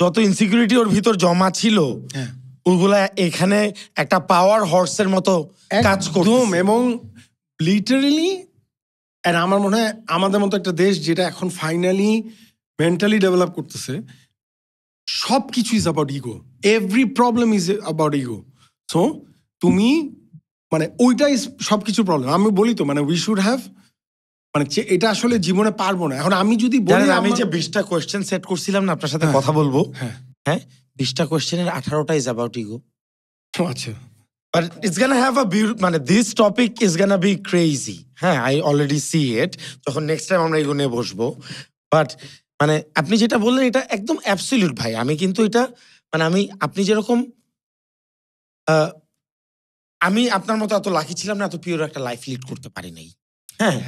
যত ইনসিকিউরিটি ওর ভিতর জমা ছিল, হ্যাঁ, ওগুলা এখানে একটা পাওয়ার হর্সের মতো কাজ করছে। একদম, এবং লিটারেলি, আর আমার মনে হয় আমাদের মতো একটা দেশ যেটা এখন ফাইনালি মেন্টালি ডেভেলপ করতেছে, সব কিছু is about ego, every problem is about ego. So তুমি মানে ওইটাই সবকিছু প্রবলেম। আমি বলি তো, মানে উই শুড হ্যাভ, মানে এটা আসলে জীবনে পারবো না। এখন আমি যদি বলি, আমি যে 20টা কোয়েশ্চেন সেট করছিলাম না আপনার সাথে কথা বলবো, হ্যাঁ 20টা কোয়েশ্চেনের 18টা ইজ অ্যাবাউট ইগো। আচ্ছা, But it's gonna have a মানে this topic is gonna be crazy. হ্যাঁ, I already see it. যখন নেক্সট টাইম আমরা এগুলো নিয়ে বসবো, বাট মানে আপনি যেটা বললেন এটা একদম অ্যাবসলিউট ভাই। আমি কিন্তু এটা মানে আপনি যেরকম, আমি আপনার মতো এত লাকি ছিলাম না, এত পিওর একটা লাইফ লিড করতে পারি নাই।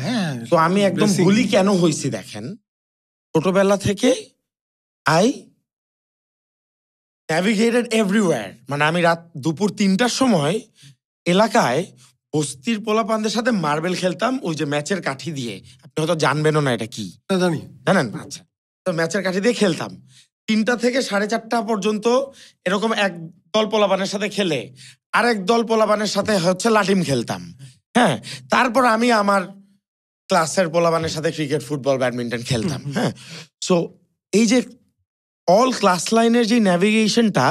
হ্যাঁ, তো আমি একদম ভুলি কেন হয়েছি দেখেন, ছোটবেলা থেকে আই ন্যাভিগেটেড এভরিওয়্যার। মানে আমি রাত দুপুর 3টার সময় এলাকায় বস্তির পোলাপানদের সাথে মার্বেল খেলতাম, ওই যে ম্যাচের কাঠি দিয়ে। আপনি হয়তো জানবেনও না এটা কি, জানি, জানেন? আচ্ছা, তো ম্যাচের কাঠি দিয়ে খেলতাম 3টা থেকে 4:30 পর্যন্ত, এরকম এক দল পোলাপানের সাথে খেলে আরেক দল পোলাপানের সাথে হচ্ছে লাটিম খেলতাম। হ্যাঁ, তারপর আমি আমার ক্লাসের পোলাপানের সাথে ক্রিকেট, ফুটবল, ব্যাডমিন্টন খেলতাম। হ্যাঁ, সো এই যে অল ক্লাস লাইনের যে ন্যাভিগেশনটা,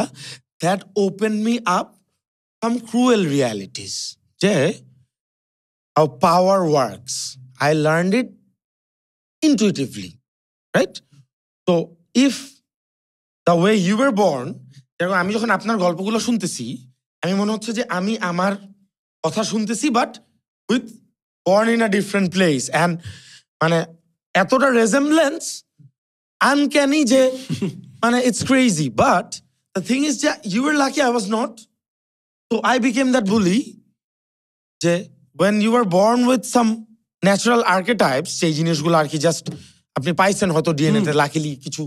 that open me up some cruel realities, যে how power works. I learned it intuitively, right? তো if the way you were born, যেরকম আমি যখন আপনার গল্পগুলো শুনতেছি, আমি মনে হচ্ছে যে আমি আমার কথা শুনতেছি, but with born in a different place. And মানে এতটা রেজেমব্লেন্স আনক্যানি যে মানে it's crazy. But the thing is যে you are lucky, I was not. তো আই বিকেম দ্যাট বুলি, যে when you are born with some natural archetypes, সেই জিনিসগুলো আর কি জাস্ট আপনি পাইছেন হয়তো ডিএনএতে লাকিলি কিছু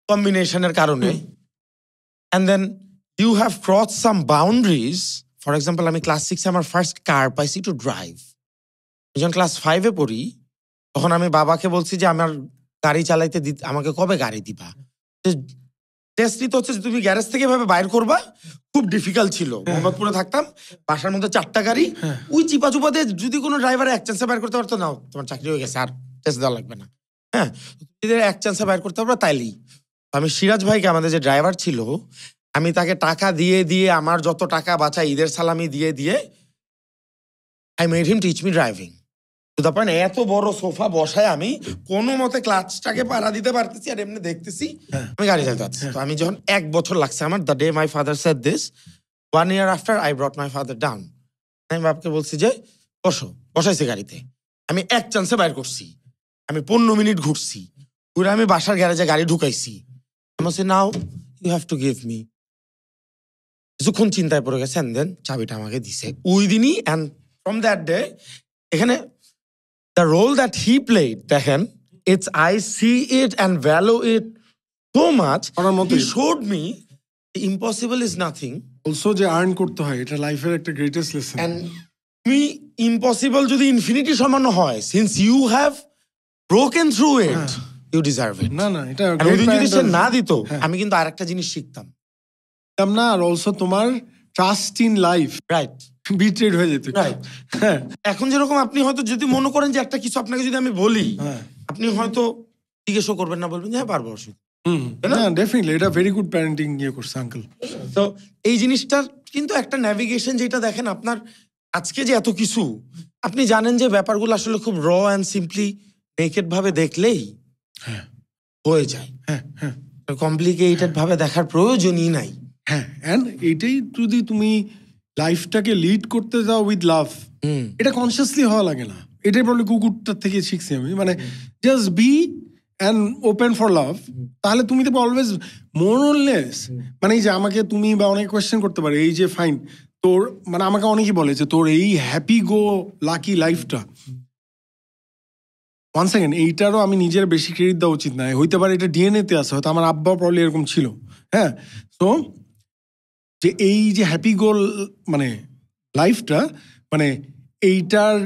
কম্বিনেশনের কারণে, and then you have cross some boundaries. For example, আমি ক্লাস 6-এ আমার ফার্স্ট কার পাইছি টু ড্রাইভ। যখন ক্লাস 5-এ পড়ি, তখন আমি বাবাকে বলছি যে আমার গাড়ি চালাইতে আমাকে কবে গাড়ি দিবা। টেস্ট নিতে হচ্ছে যে তুমি গ্যারেজ থেকে এভাবে বাইর করবা, খুব ডিফিকাল্ট ছিল। মোহাম্মদপুরে থাকতাম, বাসার মধ্যে 4টা গাড়ি, ওই চিপা চুপা দিয়ে যদি কোনো ড্রাইভার এক চান্সে বাইর করতে পারতো, নাও তোমার চাকরি হয়ে গেছে, আর টেস্ট দেওয়া লাগবে না। হ্যাঁ, যদি এক চান্সে বাইর করতে পারবো তাইলেই। আমি সিরাজ ভাইকে, আমাদের যে ড্রাইভার ছিল, আমি তাকে টাকা দিয়ে দিয়ে, আমার যত টাকা বাঁচা ঈদের সালামি দিয়ে দিয়ে, I made him teach me driving. Two the point, এত বড় সোফা বসায় আমি কোনো মতে ক্লাচটাকে পাড়া দিতে পারতেছি, আর এমনি দেখতেছি আমি গাড়ি চালাতে পারছি। তো আমি যখন 1 বছর লাগছে আমার, the day my father said this, 1 year after I brought my father down. আমি বাপকে বলছি যে বসাইছে গাড়িতে, আমি এক চান্সে বাইর করছি, আমি 15 মিনিট ঘুরছি, ঘুরে আমি বাসার গ্যারেজে গাড়ি ঢুকাইছি। আমি বলছি, now you have to give me. কিছুক্ষণ চিন্তায় পড়ে গেছে, দেন চাবিটা আমাকে দিছে ওই দিনই। অ্যান্ড ফ্রম দ্যাট ডে, এখানে the role that he played, দেখেন, I see it and value it so much. He showed me the impossible is nothing. Also যে আর্ন করতে হয়, এটা লাইফের একটা গ্রেটেস্ট লেসন। And তুমি ইম্পসিবল যদি ইনফিনিটি সমান হয়, since you have broken through it, you deserve it. না এটা যদি সে না দিত, আমি কিন্তু আরেকটা জিনিস শিখতাম না। আর অলসো তোমার trust in life, right, betrayed হয়ে যেত। এখন যেরকম আপনি হয়তো যদি মনে করেন যে একটা কিছু আপনাকে যদি আমি বলি, আপনি হয়তো জিজ্ঞেসও করবেন না, বলবেন যে হ্যাঁ পারবো, ডেফিনেটলি এটা ভেরি গুড প্যারেন্টিং করছে আঙ্কেল। তো এই জিনিসটার কিন্তু একটা ন্যাভিগেশন, যেটা দেখেন আপনার আজকে যে এত কিছু, আপনি জানেন যে ব্যাপারগুলো আসলে খুব র অ্যান্ড সিম্পলি নেকেড ভাবে দেখলেই হয়ে যায়। কমপ্লিকেটেড ভাবে দেখার প্রয়োজনই নাই। এন্ড এইটাই যদি তুমি লাইফটাকে লিড করতে যাও উইথ লাভ, এটা কনসিয়াসলি হওয়া লাগে না। এটাই বলে কুকুরটার থেকে শিখছি আমি, মানে just be and open for love, তাহলে তুমি তো অলওয়েজ মোরলেস। মানে এই যে আমাকে তুমি বা অনেক কোয়েশ্চেন করতে পারে, এই যে ফাইন তোর, মানে আমাকে অনেকেই বলে যে তোর এই হ্যাপি গো লাকি লাইফটা, ওয়ান সেকেন্ড, এইটারও আমি নিজের বেশি ক্রেডিট দেওয়া উচিত না। হইতে পারে এটা ডিএনএতে আছে, হয়তো আমার আব্বাও প্রবলি এরকম ছিল। হ্যাঁ, তো যে এই যে হ্যাপি গোল মানে লাইফটা, মানে এইটার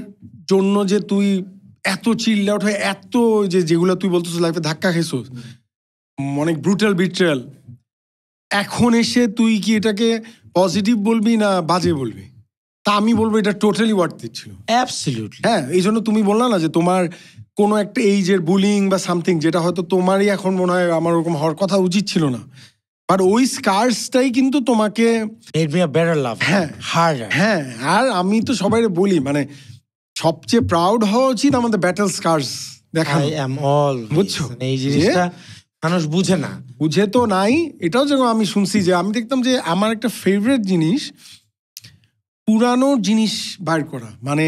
জন্য যে তুই এত চিল্ড আউট হয়ে এত যেগুলো তুই বলতেছ লাইফে ধাক্কা খেয়েছিস, অনেক ব্রুটাল বিট্রেয়াল, এখন এসে তুই কি এটাকে পজিটিভ বলবি না বাজে বলবি? তা আমি বলবো এটা টোটালি ওয়ার্থ ইট ছিল। অ্যাবসলিউটলি। হ্যাঁ, এই জন্য তুমি বললা না যে তোমার কোনো একটা এইজের বুলিং বা সামথিং, যেটা হয়তো তোমারই এখন মনে হয় আমার ওরকম হওয়ার কথা উচিত ছিল না, আর ওই স্কার্সটাই কিন্তু তোমাকে হ্যাঁ। আর আমি তো সবাই বলি, মানে সবচেয়ে প্রাউড হওয়া উচিত আমাদের ব্যাটল স্কার্স দেখা। বুঝছো, এই জিনিসটা মানুষ বুঝে না, বুঝে তো নাই। এটাও যেমন আমি শুনছি যে আমি দেখতাম যে আমার একটা ফেভারিট জিনিস পুরানো জিনিস বাইর করা, মানে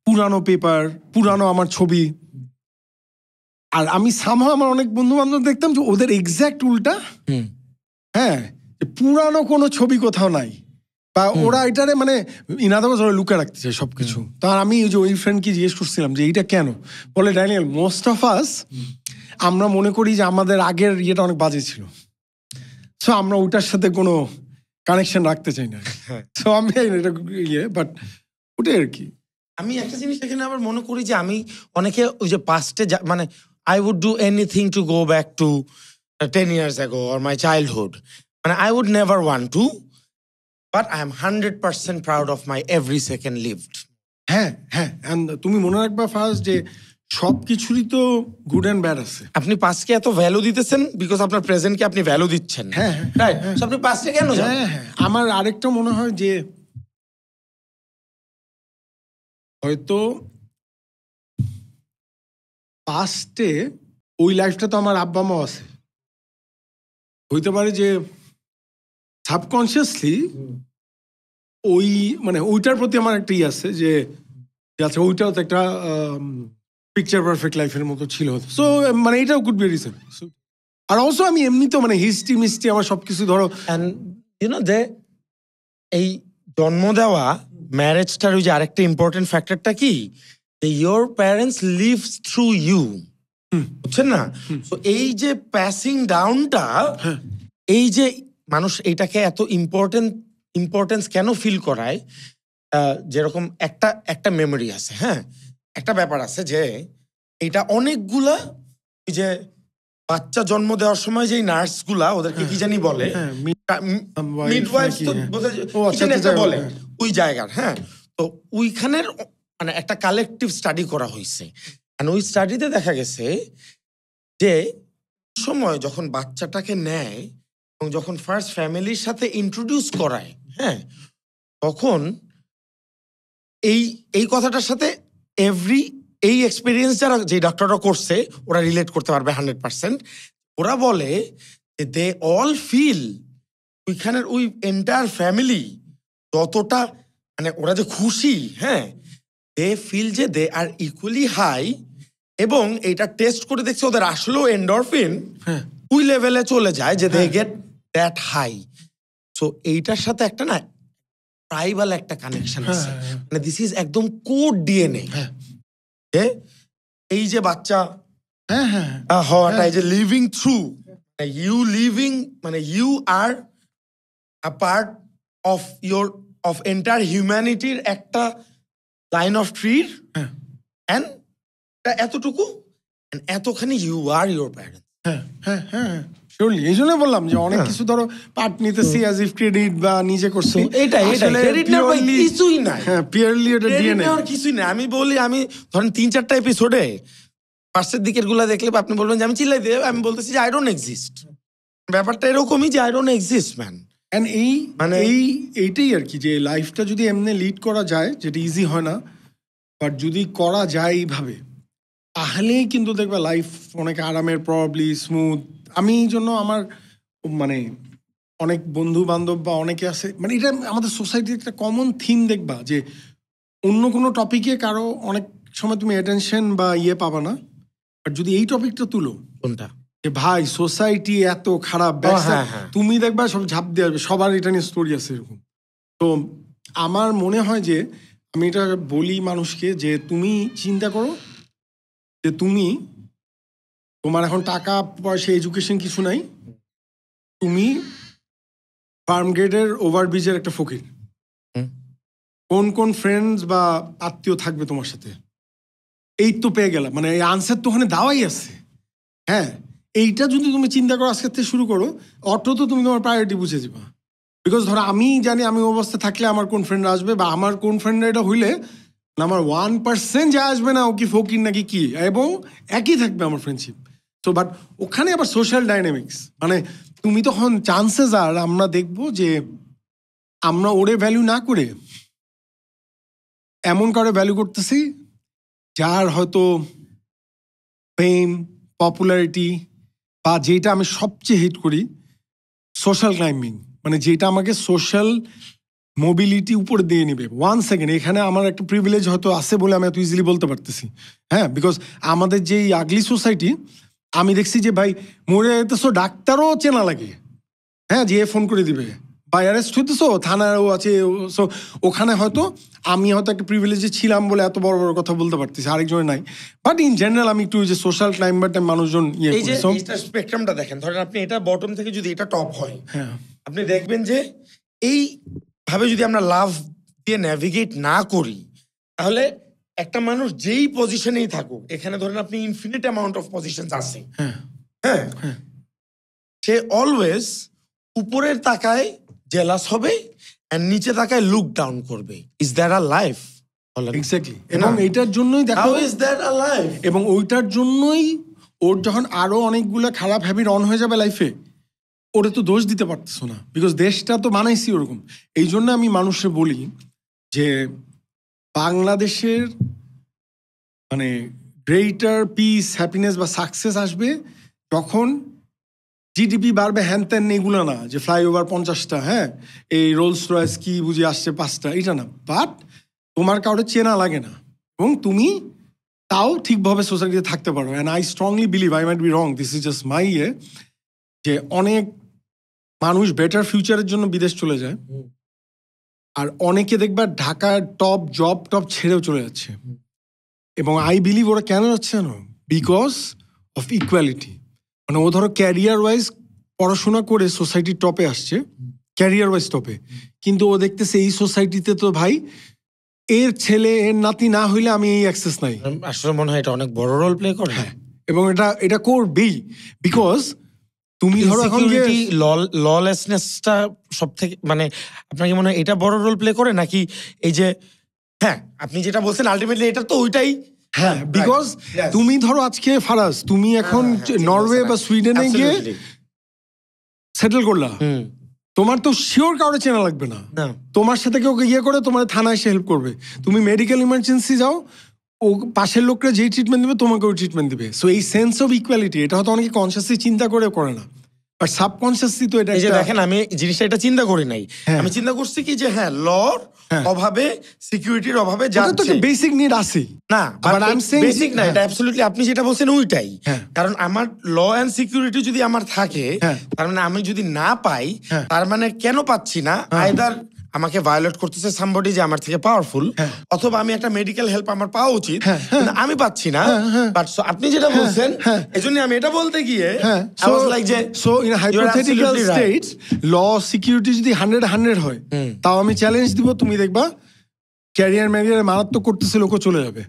পুরানো পেপার, পুরানো আমার ছবি। আর আমি সামহাও আমার অনেক বন্ধু বান্ধব দেখতাম যে ওদের এক্স্যাক্ট উল্টা। হ্যাঁ, পুরানো কোনো ছবি কোথাও নাই, বা ওরা এটারে মানে ইনাদাবাজ ওরা লুকে রাখতে চায় সবকিছু। তার আমি ওই ফ্রেন্ডকে জিজ্ঞেস করছিলাম যে এইটা কেন, বলে ড্যানিয়েল, মোস্ট অফ আস আমরা মনে করি যে আমাদের আগের ইয়েটা অনেক বাজে ছিল, সো আমরা ওটার সাথে কোনো কানেকশন রাখতে চাই না। সো আমি এটা বাট ওটাই আর কি। আমি একটা জিনিস এখানে আবার মনে করি যে আমি অনেকে ওই যে পাস্টে মানে I would do anything to go back to 10 years ago or my childhood. And I would never want to, but I am 100% proud of my every second lived. হ্যাঁ, and তুমি মনে রাখবা ফার্স্ট যে সবকিছুরই তো গুড অ্যান্ড ব্যাড আছে। আপনি পাস্টকে এত ভ্যালু দিতেছেন বিকজ আপনার প্রেজেন্টকে আপনি ভ্যালু দিচ্ছেন। হ্যাঁ, রাইট। আপনি পাস্টে কেন যান? হ্যাঁ, আমার আরেকটা মনে হয় যে হয়তো পাস্টে ওই লাইফটা তো আমার আব্বা মা আছে, হইতে পারে যে সাবকনসিয়াসলি ওই মানে ওইটার প্রতি আমার একটা আছে যে আচ্ছা ওইটাও তো একটা পিকচার পারফেক্ট লাইফের মতো ছিল, সো মানে এটাও could be reason. Are also আমি এমনি তো মানে হিস্ট্রি মিস্ট্রি আমার সবকিছু ধরো যে এই জন্ম দেওয়া ম্যারেজটার ওই যে আরেকটা ইম্পর্টেন্ট ফ্যাক্টরটা কি, your parents lives through you, বুঝছেন না? তো এই যে প্যাসিং ডাউনটা, এই যে মানুষ এইটাকে এত ইম্পর্টেন্স কেন ফিল করায়, যেরকম একটা মেমোরি আছে, হ্যাঁ একটা ব্যাপার আছে যে এইটা অনেকগুলা ওই যে বাচ্চা জন্ম দেওয়ার সময় যে নার্স গুলা ওদেরকে কি জানি বলে, মিডওয়াইফ তো বলে ওই জায়গার, হ্যাঁ। তো ওইখানের মানে একটা কালেকটিভ স্টাডি করা হয়েছে, ওই স্টাডিতে দেখা গেছে যে সময় যখন বাচ্চাটাকে নেয় এবং যখন ফার্স্ট ফ্যামিলির সাথে ইন্ট্রোডিউস করায়, হ্যাঁ, তখন এই কথাটার সাথে এই এক্সপিরিয়েন্স যারা যে ডক্টররা করছে ওরা রিলেট করতে পারবে 100%। ওরা বলে যে দে অল ফিল ওইখানের ওই এন্টায়ার ফ্যামিলি যতটা মানে ওরা যে খুশি, হ্যাঁ, দে ফিল যে দে আর ইকুয়ালি হাই, এবং এইটা টেস্ট করে দেখছে ওদের আসলেও এন্ডরফিন ওই লেভেলে চলে যায় যে they get that high. So এইটার সাথে একটা না ট্রাইবাল একটা কানেকশন আছে, মানে দিস ইজ একদম কোড ডিএনএ। এই যে বাচ্চা হওয়াটা, এই যে লিভিং থ্রু মানে you are a part of of entire হিউম্যানিটির একটা লাইন অফ ট্রির, এন্ড এতটুকু এতখানি ইউ আর ইউর প্যারেন্টস। এই জন্য বললাম যে অনেক কিছু ধরো পার্ট নিতেছি অ্যাজ ইফ ক্রেডিট বা নিজে করছি, কিছুই নাই, পিওরলি এটা ডিএনএ কিছুই নাই। আমি বলি, আমি ধরেন 3-4টা এপিসোডে ফার্স্টের দিকের গুলা দেখলে আপনি বলবেন যে আমি চিল্লাই দিয়ে আমি বলতেছি যে আই ডোন্ট এক্সিস্ট। ব্যাপারটা এরকমই যে আই ডোন্ট এক্সিস্ট ম্যান। এই মানে এইটাই আর কি, যে লাইফটা যদি এমনি লিড করা যায়, যেটা ইজি হয় না, বাট যদি করা যায় এইভাবে তাহলেই কিন্তু দেখবে লাইফ অনেক আরামের, প্রবাবলি স্মুথ। আমি এই জন্য আমার মানে অনেক বন্ধু বান্ধব বা অনেকে আছে, মানে এটা আমাদের সোসাইটির একটা কমন থিম দেখবা যে অন্য কোনো টপিকে কারো অনেক সময় তুমি অ্যাটেনশন বা পাবা না, বাট যদি এই টপিকটা তুলো, কোনটা যে ভাই সোসাইটি এত খারাপ, তুমি দেখবা সব ঝাঁপ দিয়ে আসবে, সবার এটা নিয়ে স্টোরি আছে এরকম। তো আমার মনে হয় যে আমি এটা বলি মানুষকে যে তুমি চিন্তা করো যে তোমার এখন টাকা পয়সা এডুকেশন কিছু নাই, তুমি ফার্ম গেটের ওভারব্রিজের একটা ফকির, কোন কোন ফ্রেন্ডস বা আত্মীয় থাকবে তোমার সাথে, এই তো পেয়ে গেলাম, মানে এই আনসার তো ওখানে দেওয়াই আছে। হ্যাঁ, এইটা যদি তুমি চিন্তা করো আজকের থেকে শুরু করো, অটো তো তুমি তোমার প্রায়োরিটি বুঝে যাবা। বিকজ ধরো আমি জানি আমি অবস্থা থাকলে আমার কোন ফ্রেন্ডরা আসবে, বা আমার কোন ফ্রেন্ডরা এটা হইলে আমার 1% যা আসবে না ও কি ফকির নাকি কি, এবং একই থাকবে আমার ফ্রেন্ডশিপ। তো বাট ওখানে আবার সোশ্যাল ডাইনামিক্স, মানে তুমি তখন চান্সেস আর আমরা দেখবো যে আমরা ওরে ভ্যালু না করে এমন করে ভ্যালু করতেছি যার হয়তো ফেম, পপুলারিটি, বা যেটা আমি সবচেয়ে হিট করি সোশ্যাল ক্লাইম্বিং, মানে যেটা আমাকে সোশ্যাল মোবিলিটি উপরে দিয়ে নিবে। 1 সেকেন্ড, এখানে আমার একটা প্রিভিলেজ হয়তো আছে বলে আমি এত ইজিলি বলতে পারতেছি, হ্যাঁ, বিকজ আমাদের যে আগলি সোসাইটি, আমি দেখছি যে ভাই মরে যেতেছো ডাক্তারও চেনা লাগে, হ্যাঁ, যে ফোন করে দিবে, বা অ্যারেস্ট হইতেছো থানারও আছে। সো ওখানে হয়তো আমি হয়তো একটা প্রিভিলেজে ছিলাম বলে এত বড় বড় কথা বলতে পারতেছি, আরেকজনের নাই। বাট ইন জেনারেল আমি একটু যে সোশ্যাল ক্লাইম্বারটা মানুষজন স্পেকট্রামটা দেখেন, ধরেন আপনি এটা বটম থেকে যদি এটা টপ হয়, হ্যাঁ, আপনি দেখবেন যে এই ভাবে যদি আমরা লাভ দিয়ে ন্যাভিগেট না করি, তাহলে একটা মানুষ যেই পজিশনেই থাকুক, এখানে ধরেন আপনি ইনফিনিট অ্যামাউন্ট অফ পজিশনস আছে, হ্যাঁ, সে অলওয়েজ উপরের তাকায় জেলাস হবে, আর নিচে তাকায় লুক ডাউন করবে। Is that a life exactly. এবং এটার জন্যই দেখো, How is that alive? এবং ওইটার জন্যই ওর যখন আরো অনেকগুলো খারাপ হ্যাবিট অন হয়ে যাবে লাইফে, ওরা তো দোষ দিতে পারতেছো না, বিকজ দেশটা তো বানাইছি ওরকম। এই জন্য আমি মানুষকে বলি যে বাংলাদেশের মানে গ্রেটার পিস, হ্যাপিনেস বা সাকসেস আসবে যখন জিডিপি বাড়বে, হ্যান ত্যান এগুলো না, যে ফ্লাইওভার 50টা, হ্যাঁ, এই রোলস রয়েস কি বুঝি আসছে 5টা, এটা না। বাট তোমার কাউকে চেনা লাগে না এবং তুমি তাও ঠিকভাবে সোসাইটিতে থাকতে পারো। And I strongly believe, I might be wrong, this is just my যে অনেক মানুষ বেটার ফিউচারের জন্য বিদেশ চলে যায়, আর অনেকে দেখবা ঢাকার টপ জব ছেড়েও চলে যাচ্ছে। এবং আই বিলিভ ওরা কেন যাচ্ছে না, বিকজ অফ ইকুয়ালিটি। মানে ও ধরো ক্যারিয়ার ওয়াইজ পড়াশোনা করে সোসাইটির টপে আসছে, ক্যারিয়ার ওয়াইজ টপে, কিন্তু ও দেখতেছে এই সোসাইটিতে তো ভাই এর ছেলে এর নাতি না হইলে আমি এই অ্যাক্সেস নাই। আসলে মনে হয় এটা অনেক বড় রোল প্লে করে। হ্যাঁ, এবং এটা করবেই, বিকজ তুমি ধরো এখন যে ললেসনেসটা সব থেকে, মানে আপনার কি মনে হয় এটা বড় রোল প্লে করে, নাকি এই যে, হ্যাঁ আপনি যেটা বলছেন আলটিমেটলি এটা তো ওইটাই। হ্যাঁ, বিকজ তুমি ধরো আজকে ফারাজ, তুমি এখন নরওয়ে বা সুইডেনে গিয়ে সেটেল করলা, তোমার তো শিওর কাউরে চেনা লাগবে না, তোমার সাথে কেউ ইয়ে করে তোমার থানায় এসে হেল্প করবে। তুমি মেডিকেল ইমার্জেন্সি যাও, ও পাশের লোকরা যেই ট্রিটমেন্ট দেবে তোমাকেও ট্রিটমেন্ট দিবে। সো এই সেন্স অফ ইকুয়ালিটি, এটা হয়তো অনেকে কনসিয়াসলি চিন্তা করে না, বাট সাবকনসিয়াসলি তো এটা। এই যে দেখেন, আমি জিনিসটা এটা চিন্তা করি নাই, আমি চিন্তা করছি কি যে হ্যাঁ লর অভাবে, সিকিউরিটির অভাবে যাচ্ছে, বেসিক নিড আছে না, but I am saying basic না, এটা অ্যাবসলিউটলি আপনি যেটা বলছেন ওইটাই। কারণ আমার ল এন্ড সিকিউরিটি যদি আমার থাকে, তার মানে আমি যদি না পাই, তার মানে কেন পাচ্ছি না, আইদার আমাকে ভায়োলেট করতেছে সামবডি যে আমার থেকে পাওয়ারফুল, অথবা আমি একটা মেডিকেল হেল্প আমার পাওয়া উচিত, আমি পাচ্ছি না। বাট আপনি যেটা বলছেন, এজন্য আমি এটা বলতে গিয়ে আই ওয়াজ লাইক যে, so in hypothetical states law security যদি 100 হয়, তাও আমি চ্যালেঞ্জ দিব, তুমি দেখবা ক্যারিয়ার মারাত্মক করতেছে, লোকও চলে যাবে,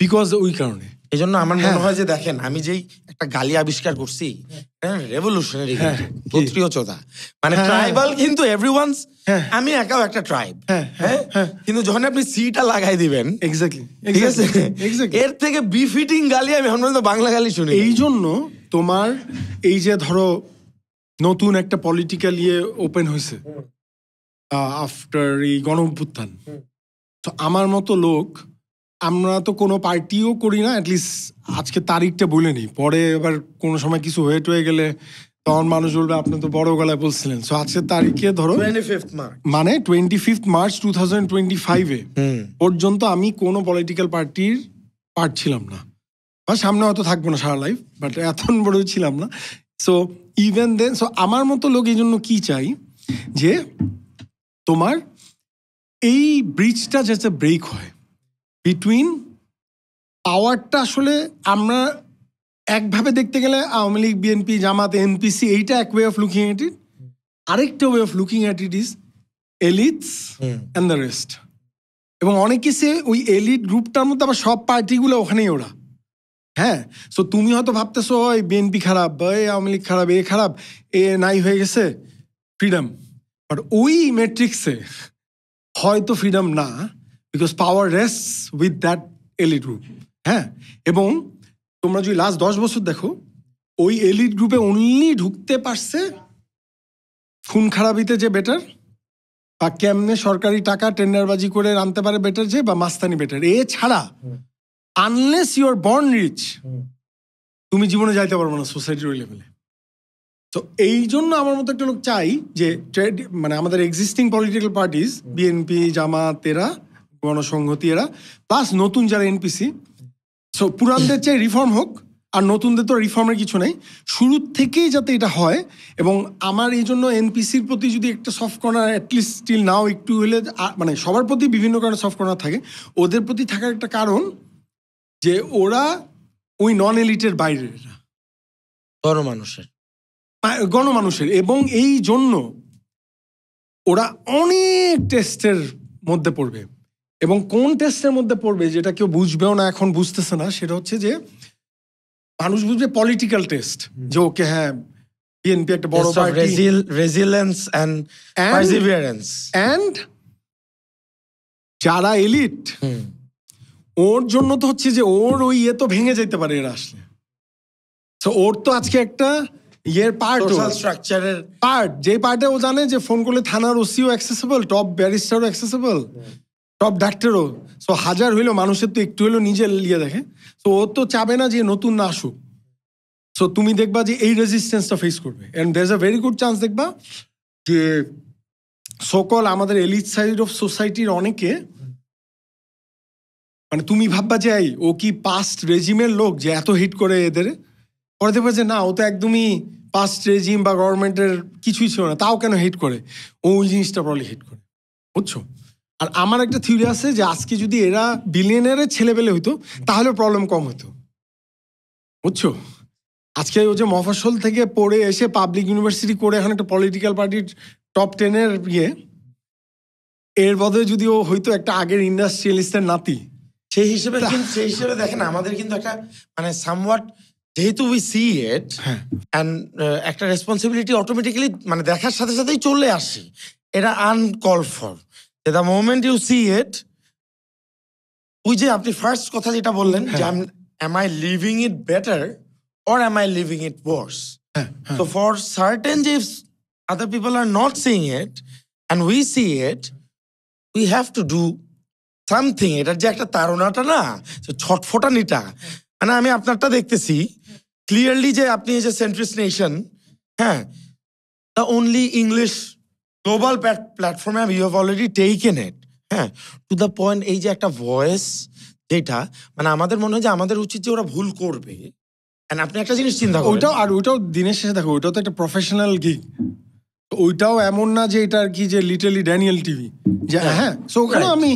বিকজ ওই কারণে। এই জন্য আমার মনে হয় যে দেখেন, আমি যেই একটা গালি আবিষ্কার করছি, রেভলিউশনারি, গোত্রীয়চোদা, মানে ট্রাইবাল কিন্তু এভরিওয়ানস, আমি একাও একটা ট্রাইব, কিন্তু যখন আপনি সিটা লাগাই দিবেন, এক্স্যাক্টলি, ঠিক আছে, এর থেকে বিফিটিং গালি আমি এখন পর্যন্ত বাংলা গালি শুনি। এই জন্য তোমার এই যে ধরো নতুন একটা পলিটিক্যাল ওপেন হয়েছে আফটার এই গণ-অভ্যুত্থান, তো আমার মতো লোক, আমরা তো কোনো পার্টিও করি না, অ্যাটলিস্ট আজকে তারিখটা বলে নিই, পরে এবার কোনো সময় কিছু হয়ে গেলে তখন মানুষ বলবে আপনি তো বড় গলায় বলছিলেন। সো আজকের তারিখে ধরো 25 মার্চ, মানে 25 মার্চ 2025 পর্যন্ত আমি কোনো পলিটিক্যাল পার্টির পার্ট ছিলাম না, বা সামনে হয়তো থাকবো না সারা লাইফ, বাট এত বড় ছিলাম না। সো ইভেন দেন, সো আমার মতো লোক এই জন্য কি চাই, যে তোমার এই ব্রিজটা যাতে ব্রেক হয় বিটুইন পাওয়ারটা। আসলে আমরা একভাবে দেখতে গেলে আওয়ামী লীগ, বিএনপি, জামাত, এনপিসি, এইটা এক ওয়ে অফ লুকিং এট ইট। আরেকটা way of looking at it is elites and the rest. এবং অনেকে সে ওই এলিট গ্রুপটার মধ্যে আবার সব পার্টিগুলো ওখানেই ওরা। হ্যাঁ, সো তুমি হয়তো ভাবতেছো ওই বিএনপি খারাপ, বা এই আওয়ামী লীগ খারাপ, এ খারাপ, এ নাই হয়ে গেছে ফ্রিডম, বাট ওই ম্যাট্রিক্সে হয়তো ফ্রিডম না, because power রেস্টস with that elite group. হ্যাঁ, এবং তোমরা যদি লাস্ট 10 বছর দেখো, ওই এলিট গ্রুপে অনলি ঢুকতে পারছে খুন খারাপিতে যে বেটার, বা কেমনে সরকারি টাকা টেন্ডারবাজি করে আনতে পারে বেটার, যে বা মাস্তানি বেটার, এ ছাড়া unless you are born rich, তুমি জীবনে যাইতে পারবো না সোসাইটির ওই লেভেলে। তো এই জন্য আমার মতো একটা লোক চাই যে, মানে আমাদের এক্সিস্টিং পলিটিক্যাল পার্টিস, বিএনপি, জামাত, এরা গণসংহতি, এরা প্লাস নতুন যারা এনপিসি, সো পুরানদের চাই রিফর্ম হোক, আর নতুনদের তো রিফর্মের কিছু নেই, শুরু থেকেই যাতে এটা হয়। এবং আমার এই জন্য এনপিসির প্রতি যদি একটা soft corner at least still now একটু হলে, মানে সবার প্রতি বিভিন্ন কারণে সফট কর্নার থাকে, ওদের প্রতি থাকার একটা কারণ যে ওরা ওই নন এলিটের বাইরে, গণমানুষের, এবং এই জন্য ওরা অনেক টেস্টের মধ্যে পড়বে। এবং কোন টেস্টের মধ্যে পড়বে যেটা কেউ বুঝবেও না, এখন বুঝতেছে না, সেটা হচ্ছে যে মানুষ বুঝবে পলিটিক্যাল টেস্ট, যে ওকে হ্যাঁ বিএনপি একটা বড় party, resilience and perseverance, and যারা এলিট ওর জন্য তো হচ্ছে যে ওর ওই তো ভেঙে যেতে পারে এরা আসলে। তো ওর তো আজকে একটা পার্ট স্ট্রাকচারের যে পার্টে ও জানে যে ফোন করলে থানার ওসিও অ্যাক্সেসিবল, টপ ব্যারিস্টারও অ্যাক্সেসিবল, টপ ডাক্তারও। সো হাজার হইলো মানুষের তো একটু হইলো নিজের লিয়ে দেখে। তো ও তো চাবে না যে নতুন না আসুক। সো তুমি দেখবা যে এই রেজিস্ট্যান্সটা ফেস করবে। And there is a very good chance দেখবা যে সকল আমাদের এলিট সাইড অফ সোসাইটির অনেকে, মানে তুমি ভাববা যে ও কি পাস্ট রেজিমের লোক যে এত হিট করে এদের, পরে দেখবে যে না, ও তো একদমই পাস্ট রেজিম বা গভর্নমেন্টের কিছুই ছিল না, তাও কেন হিট করে? ওই জিনিসটা প্রবলি হিট করে, বুঝছো? আর আমার একটা থিওরি আছে যে আজকে যদি এরা বিলিয়নারের ছেলেবেলে হইতো তাহলে প্রবলেম কম হতো, বুঝছো? আজকে ও যে মফস্বল থেকে পড়ে এসে পাবলিক ইউনিভার্সিটি করে এখন একটা পলিটিক্যাল পার্টির টপ 10-এর এর বদলে যদি ও হয়তো একটা আগের ইন্ডাস্ট্রিয়ালিস্টের নাতি, সেই হিসেবে দেখেন আমাদের কিন্তু একটা মানে সামওয়াট, যেহেতু উই সি ইট অ্যান্ড একটা রেসপন্সিবিলিটি অটোমেটিক্যালি মানে দেখার সাথে সাথেই চলে আসি। এটা uncalled for. The moment you see it, ওই যে আপনি ফার্স্ট কথা যেটা বললেন যে am I living it better or am I living it worse? So for certain if other people are not seeing it and we see it, we have to do something. এটার যে একটা তাড়নাটা না, ছটফটানিটা, মানে আমি আপনারটা দেখতেছি ক্লিয়ারলি যে আপনি এই যে সেন্ট্রিস্ট নেশন, হ্যাঁ, দ্য অনলি ইংলিশ গ্লোবাল প্ল্যাটফর্মে you have already taken it, হ্যাঁ, টু দ্য পয়েন্ট। এই যে একটা ভয়েস যেটা মানে আমাদের মনে হয় যে আমাদের উচিত যে ওরা ভুল করবে। আপনি একটা জিনিস চিন্তা করেন, ওইটাও দিনের শেষে দেখো, ওইটাও তো একটা প্রফেশনাল গিগ। ওইটাও এমন না যে এটা আর কি যে লিটারলি ড্যানিয়েল টিভি যে হ্যাঁ। সো ওখানে আমি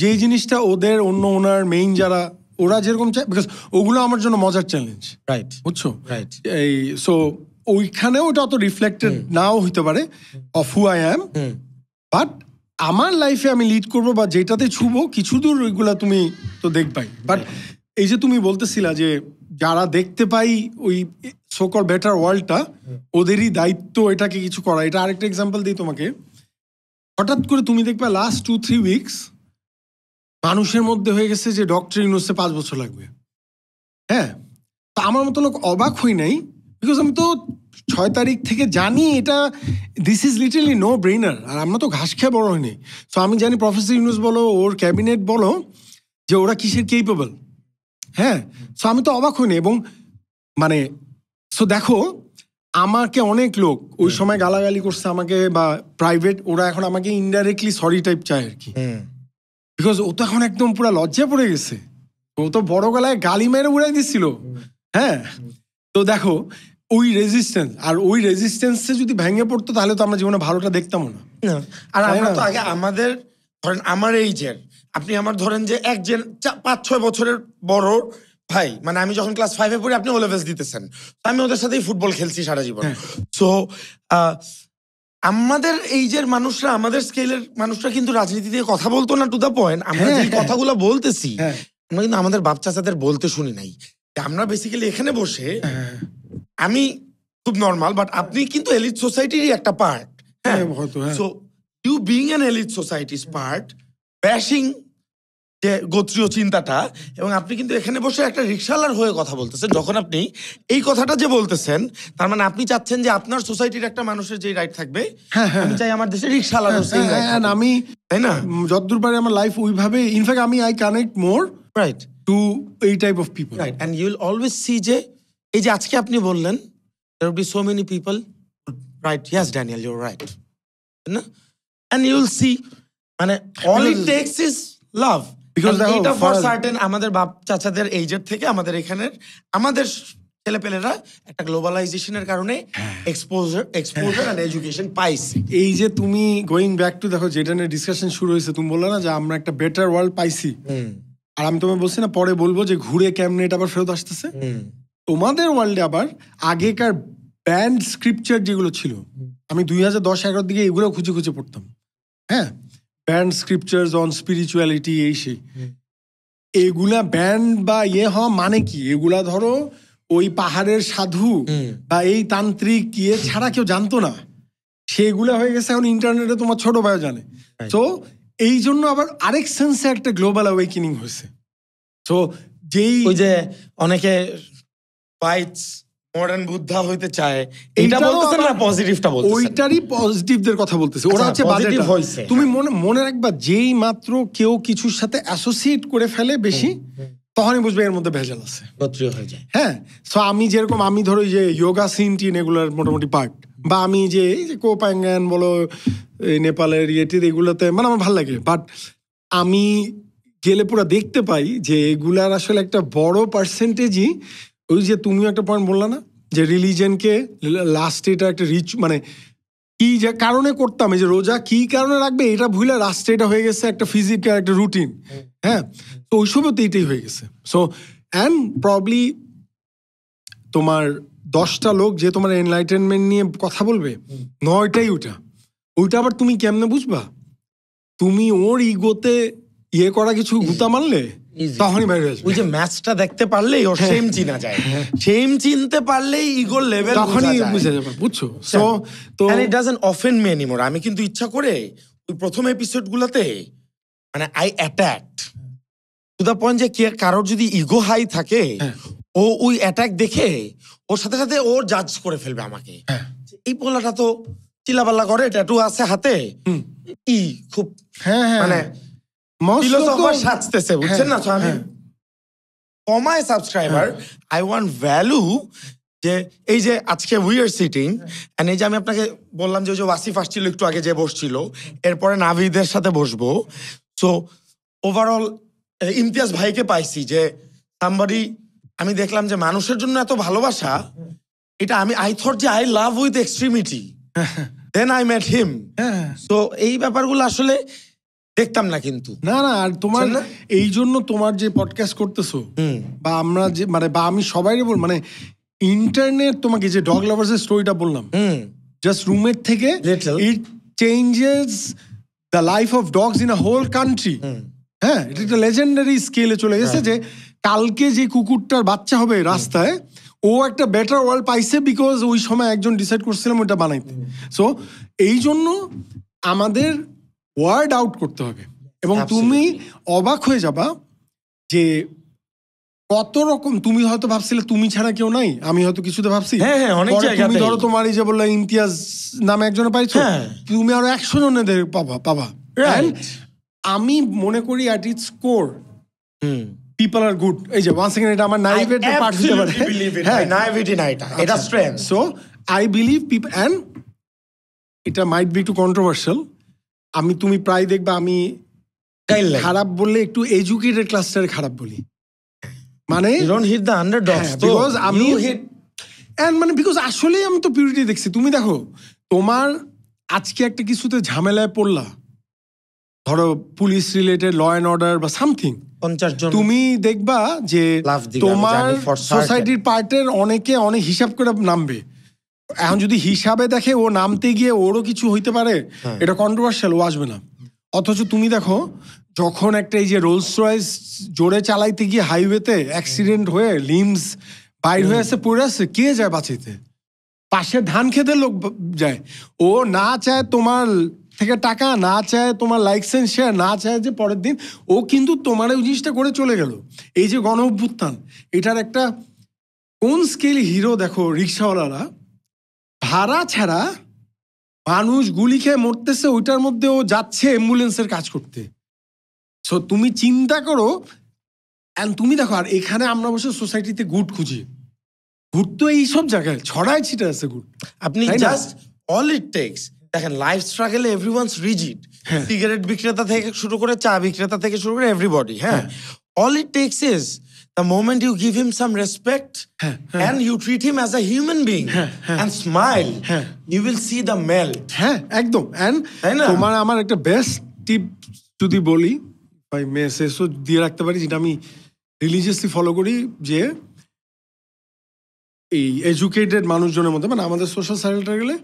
যেই জিনিসটা ওদের অন্য ওনার মেইন যারা ওরা যেরকম চায়, বিকজ ওগুলো আমার জন্য মজার চ্যালেঞ্জ, রাইট, বুঝছো? রাইট। এই সো ওইখানে ওটা অত রিফ্লেক্টেড নাও হইতে পারে of who I am, but আমার লাইফে আমি লিড করবো বা যেটাতে ছুবো কিছু দূর ওইগুলা তুমি তো দেখবাই। বাট এই যে তুমি বলতেছিলা যে যারা দেখতে পাই ওই সোকল বেটার ওয়ার্ল্ডটা, ওদেরই দায়িত্ব এটাকে কিছু করা। এটা আরেকটা এক্সাম্পল দিই তোমাকে। হঠাৎ করে তুমি দেখবে লাস্ট 2-3 উইকস মানুষের মধ্যে হয়ে গেছে যে ডক্টর ইউনুসে 5 বছর লাগবে। হ্যাঁ, আমার মতো লোক অবাক হই নাই, বিকজ আমি তো 6 তারিখ থেকে জানি এটা দিস ইজ লিটারলি নো ব্রেইনার। আর আমরা তো ঘাস খেয়ে বড় হয়নি। সো আমি জানি প্রফেসর ইউনুস বলো, ওর ক্যাবিনেট বলো, যে ওরা কিসের কেপেবল। হ্যাঁ, সো আমি তো অবাক হইনি। এবং মানে সো দেখো, আমাকে অনেক লোক ওই সময় গালাগালি করছে আমাকে, বা প্রাইভেট, ওরা এখন আমাকে ইনডাইরেক্টলি সরি টাইপ চায় আর কি, বিকজ ও তো এখন একদম পুরো লজ্জা পড়ে গেছে। ও তো বড় গলায় গালি মেরে উড়াই দিচ্ছিল। হ্যাঁ, তো দেখো ওই রেজিস্ট্যান্স, আর ওই রেজিস্ট্যান্সে যদি ভেঙে পড়তো তাহলে তো আমরা জীবনে ভালোটা দেখতামও না। আর আমরা তো আগে আমাদের ধরেন আমার এইজের, আপনি আমার ধরেন যে এক 5-6 বছরের বড় ভাই, মানে আমি যখন ক্লাস 5-এ পড়ি আপনি ওলেভেলস দিতেছেন, আমি ওদের সাথেই ফুটবল খেলছি সারা জীবন। সো আমাদের এইজের মানুষরা, আমাদের স্কেলের মানুষরা কিন্তু রাজনীতি দিয়ে কথা বলতো না। টু দ্য পয়েন্ট, আমরা যে কথাগুলো বলতেছি আমরা কিন্তু আমাদের বাপ চাচাদের বলতে শুনি নাই। আমরা বেসিক্যালি এখানে বসে, আমি খুব নর্মাল, বাট আপনি কিন্তু এলিট সোসাইটিরই একটা পার্ট। হ্যাঁ, so you being an elite society's part, bashing যে গোত্রীয় চিন্তাটা, এবং আপনি কিন্তু এখানে বসে একটা রিক্সাওয়ালার হয়ে কথা বলতেছেন। যখন আপনি এই কথাটা যে বলতেছেন, তার মানে আপনি চাচ্ছেন যে আপনার সোসাইটির একটা মানুষের যে রাইট থাকবে, আমি চাই আমার দেশের রিক্সাওয়ালারও সেই রাইট। আমি, তাই না, যতদূর পারে আমার লাইফ ওইভাবে, ইনফ্যাক্ট আমি I connect more right to এই type of people, right. And you will always see যে এই যে আজকে আপনি বললেন there will be so many people, right? Yes, Daniel, you're right. না, and you will see মানে all it takes is love. Because এটা for certain আমাদের বাপ চাচাদের এইজের থেকে আমাদের এখানের আমাদের ছেলেপেলেরা একটা গ্লোবালাইজেশনের কারণে এক্সপোজার এন্ড এডুকেশন পাইছে। এই যে তুমি গোয়িং ব্যাক টু দেখো যেটা নিয়ে ডিসকাশন শুরু হয়েছে, তুমি বললে না যে আমরা একটা বেটার ওয়ার্ল্ড পাইছি, আর আমি তোমায় বলছি না পরে বলবো যে ঘুরে কেমনে এটা আবার ফেরত আসতেছে। তোমাদের ওয়ার্ল্ডে আবার আগেকার ব্যান্ড স্ক্রিপচার যেগুলো ছিল, আমি 2010-11 দিকে এগুলো খুঁজে খুঁজে পড়তাম। হ্যাঁ, ব্যান্ড স্ক্রিপচার্স অন স্পিরিচুয়ালিটি, এই সেই, এগুলা ব্যান্ড বা হওয়া মানে কি, এগুলা ধরো ওই পাহাড়ের সাধু বা এই তান্ত্রিক ছাড়া কেউ জানতো না, সেগুলা হয়ে গেছে এখন ইন্টারনেটে তোমার ছোট ভাই জানে। তো এই জন্য আবার আরেক সেন্সে একটা গ্লোবাল অ্যাওয়েকেনিং হয়েছে। সো যেই ওই যে অনেকে বাইটস মডার্ন বুদ্ধা হইতে চায়, এটা এইটারও বলতেছেন না আবার পজিটিভটা বলতেছেন? ওইটারই পজিটিভদের কথা বলতেছে, ওরা আচ্ছা, হচ্ছে positive বাজেটা। হইছে, তুমি মনে রাখবা, যেই মাত্র কেউ কিছুর সাথে অ্যাসোসিয়েট করে ফেলে বেশি, তখনই বুঝবে এর মধ্যে ভেজাল আছে, গোত্রীয় হয়ে যায়। হ্যাঁ। সো আমি যেরকম, আমি ধরো যে যোগা সিন টিন এগুলোর মোটামুটি পার্ট, বা আমি যে এই যে কোপাঙ্গান বলো, এই নেপালের ইয়েটির এগুলোতে মানে আমার ভালো লাগে, বাট আমি গেলে পুরো দেখতে পাই যে এগুলার আসলে একটা বড় পার্সেন্টেজই ওই যে তুমিও একটা পয়েন্ট বললা না, যে রিলিজনকে লাস্টে এটা একটা রিচ, মানে কি যে কারণে করতাম, এই যে রোজা কি কারণে রাখবে এটা ভুলে লাস্টে এটা হয়ে গেছে একটা ফিজিক্যাল একটা রুটিন, হ্যাঁ। তো ওইসবও তো এটাই হয়ে গেছে। সো অ্যান্ড প্রবলি তোমার 10টা লোক যে তোমার এনলাইটেনমেন্ট নিয়ে কথা বলবে, 9টাই ওইটা আবার তুমি কেমনে বুঝবা? তুমি ওর ইগোতে ইয়ে করা কিছু গুতা মারলে তখনই বাইরে আসবে। ওই যে ম্যাচটা দেখতে পারলেই ওর সেম চিনা যায়, সেম চিনতে পারলেই ইগোর লেভেল তখনই বুঝে যাবে, বুঝছো? সো তো and it doesn't offend me anymore. আমি কিন্তু ইচ্ছা করে ওই প্রথম এপিসোড গুলোতে মানে I attacked to the point যে কারোর যদি ইগো হাই থাকে, ও ওই অ্যাটাক দেখে ওর সাথে সাথে ওর জাজ করে ফেলবে আমাকে। এই পোলাটা তো চিলাপাল্লা করে, ট্যাটু আছে হাতে, কি খুব মানে ফিলোসফার সাজতেছে, বুঝছেন না? আমি কমায় সাবস্ক্রাইবার, আই ওয়ান্ট ভ্যালু। যে এই যে আজকে উই আর সিটিং এন্ড এই যে আমি আপনাকে বললাম যে ওই যে ওয়াসিফ আসছিল একটু আগে, যে বসছিল, এরপরে নাভিদের সাথে বসবো। সো ওভারঅল ইমতিয়াজ ভাইকে পাইছি, যে সামবডি আমি দেখলাম যে মানুষের জন্য এত ভালোবাসা, এটা আমি আই থট যে I love with extremity, then I met him. So এই ব্যাপারগুলো আসলে দেখতাম না কিন্তু। না আর তোমার এই জন্য তোমার যে পডকাস্ট করতেছো, বা আমরা যে মানে বা আমি সবাই বল, মানে ইন্টারনেট তোমাকে যে ডগ লাভার্স এর স্টোরিটা বললাম, জাস্ট রুমের থেকে it changes the life of dogs in a whole country. হ্যাঁ, এটা একটা লেজেন্ডারি স্কেলে চলে গেছে, যে কালকে যে কুকুরটার বাচ্চা হবে রাস্তায়, ও একটা বেটার ওয়ার্ল্ড পাইছে বিকজ ওই সময় একজন ডিসাইড করছিলাম ওটা বানাইতে। সো এই জন্য আমাদের ওয়ার্ড আউট করতে হবে, এবং তুমি অবাক হয়ে যাবা যে কত রকম। তুমি হয়তো ভাবছিলে তুমি ছাড়া কেউ নাই, আমি হয়তো কিছুতে ভাবছি, তুমি ধরো তোমার এই যে বললা ইমতিয়াজ নামে একজনে পাইছো, তুমি আরো 100 জনের পাবা। আমি মনে করি at its core people are good. এই যে ওয়ান্স এগেইন এটা আমার নাইভের পার্ট হতে পারে, হ্যাঁ নাইভিটি না, এটা strength. So I believe people, and এটা মাইট বি একটু কন্ট্রোভার্সিয়াল, তুমি প্রায় দেখবা আমি খারাপ বললে একটু এডুকেটেড ক্লাসটারে খারাপ বলি, মানে বিকজ আসলে আমি তো পিউরিটি দেখছি। তুমি দেখো, তোমার আজকে একটা কিছুতে ঝামেলায় পড়লা, ধরো police related, law and order বা সামথিং, 50 জন, তুমি দেখবা যে তোমার সোসাইটির পার্টের অনেকে অনেক হিসাব করে নামবে। এখন যদি হিসাবে দেখে ও নামতে গিয়ে ওরও কিছু হইতে পারে, এটা কন্ট্রোভার্সিয়াল, ও আসবে না। অথচ তুমি দেখো, যখন একটা এই যে রোলস রয়েস জোরে চালাইতে গিয়ে হাইওয়েতে অ্যাক্সিডেন্ট হয়ে লিমস বাইর হয়ে আসে, পড়ে আসছে, কে যায় বাঁচাইতে? পাশে ধান খেতে লোক যায়। ও না চায় তোমার থেকে টাকা, না চায় তোমার লাইকস এন্ড শেয়ার, না চায় যে পরের দিন, ও কিন্তু তোমার ওই জিনিসটা করে চলে গেল। এই যে গণ অভ্যুত্থান, এটার একটা কোন স্কেল হিরো দেখো, রিক্সাওয়ালারা ভাড়া ছাড়া মানুষ গুলি খেয়ে মরতেছে, ওইটার মধ্যে ও যাচ্ছে অ্যাম্বুলেন্সের কাজ করতে। সো তুমি চিন্তা করো, তুমি দেখো, আর এখানে আমরা বসে সোসাইটিতে গুড খুঁজি, গুড তো এইসব জায়গায় ছড়ায় ছিটে আছে গুড। আপনি জাস্ট অল ইট টেকস, দেখেন লাইফ স্ট্রাগলে এভরিওয়ানস রিজিড, সিগারেট বিক্রেতা থেকে শুরু করে চা বিক্রেতা থেকে শুরু করে এভরিবডি, হ্যাঁ, all it takes is the moment you give him some respect and you treat him as a human being and smile, you will see the melt. হ্যাঁ একদম। এন্ড তোমার আমার একটা বেস্ট টিপ যদি বলি, ভাই মেসেজও দিয়ে রাখতে পারি, যেটা আমি রিলিজিয়াসলি ফলো করি, যে এই এডুকেটেড মানুষজনের মধ্যে, মানে আমাদের সোশ্যাল সার্কেলটা গেলে,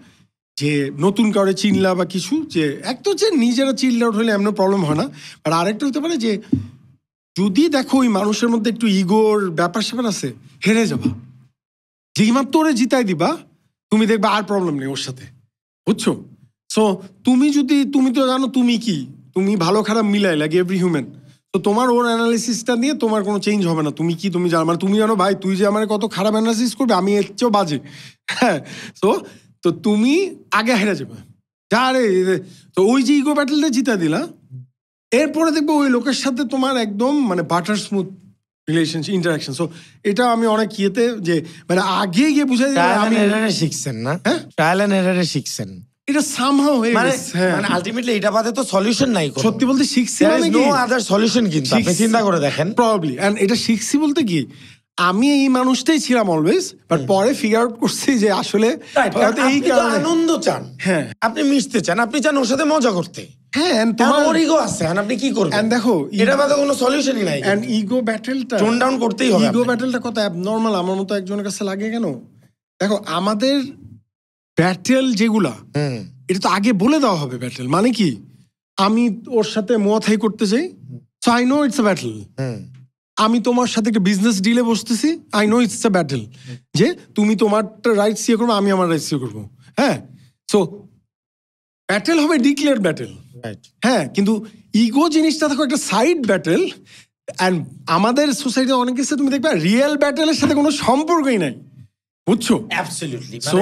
যে নতুন কাউরে চিনলা বা কিছু, যে এক তো যে নিজেরা চিল্ড আউট হলে এমন প্রবলেম হয় না, আর আরেকটা হতে পারে যে যদি দেখো ওই মানুষের মধ্যে একটু ইগোর ব্যাপার স্যাপার আছে, হেরে যাবা, যেই মাত্র ওরে জিতাই দিবা, তুমি দেখবা আর প্রবলেম নেই ওর সাথে, বুঝছো? সো তুমি তো জানো তুমি কি, তুমি ভালো খারাপ মিলাই, লাগে এভরি হিউম্যান। তো তোমার ওর অ্যানালিসিসটা নিয়ে তোমার কোনো চেঞ্জ হবে না। তুমি জানো, মানে তুমি জানো ভাই তুই যে আমার কত খারাপ অ্যানালিসিস করবে, আমি এর চেয়েও বাজে। হ্যাঁ, তো তুমি আগে হেরে যাবে যা রে। তো ওই যে ইগো ব্যাটেলটা জিতা দিলা, এরপরে দেখবো ওই লোকের সাথে তোমার একদম মানে butter smooth relationship interaction. So এটা আমি অনেক ইয়েতে যে মানে আগে গিয়ে বুঝাই আমি এরারে শিখছেন না, ট্রায়াল এন্ড এরারে শিখছেন, এটা সামহাও হয়ে মানে গেছে। মানে আলটিমেটলি এটা বাদে তো সলিউশন নাই কোনো। সত্যি বলতে শিখছি There মানে is কি no other solution, কিন্তু আপনি চিন্তা করে দেখেন। প্রবাবলি এন্ড এটা শিখছি বলতে কি আমি এই মানুষটাই ছিলাম অলওয়েজ, বাট পরে ফিগার আউট করছি যে আসলে হয়তো এই আপনি তো কারণে। আনন্দ চান, হ্যাঁ আপনি মিশতে চান, আপনি চান ওর সাথে মজা করতে। হ্যাঁ and তোমার তোমার ওর ইগো আছে, আর আপনি কি করবেন? and দেখো এটা বাদে কোনো সলিউশনই নাই। এন্ড ইগো ব্যাটেলটা টোন ডাউন করতেই হবে। ইগো ব্যাটেলটা কত অ্যাবনর্মাল আমার মতো একজনের কাছে লাগে কেন? দেখো আমাদের ব্যাটেল যেগুলা, এটা তো আগে বলে দেওয়া হবে ব্যাটেল মানে কি। আমি ওর সাথে মোয়াথাই করতে চাই, so I know it's a battle. আমি তোমার সাথে একটা বিজনেস ডিলে বসতেছি, I know it's a battle, যে তুমি তোমারটা রাইটস ইয়ে করবো, আমি আমার রাইটস ইয়ে করবো। হ্যাঁ, সো ব্যাটেল হবে ডিক্লেয়ার ব্যাটেল। হ্যাঁ, কিন্তু ইগো জিনিসটা দেখো একটা সাইড ব্যাটেল। অ্যান্ড আমাদের সোসাইটি অনেক কিছু তুমি দেখবে রিয়েল ব্যাটেলের সাথে কোনো সম্পর্কই নাই, বুঝছো? অ্যাবসলিউটলি। সো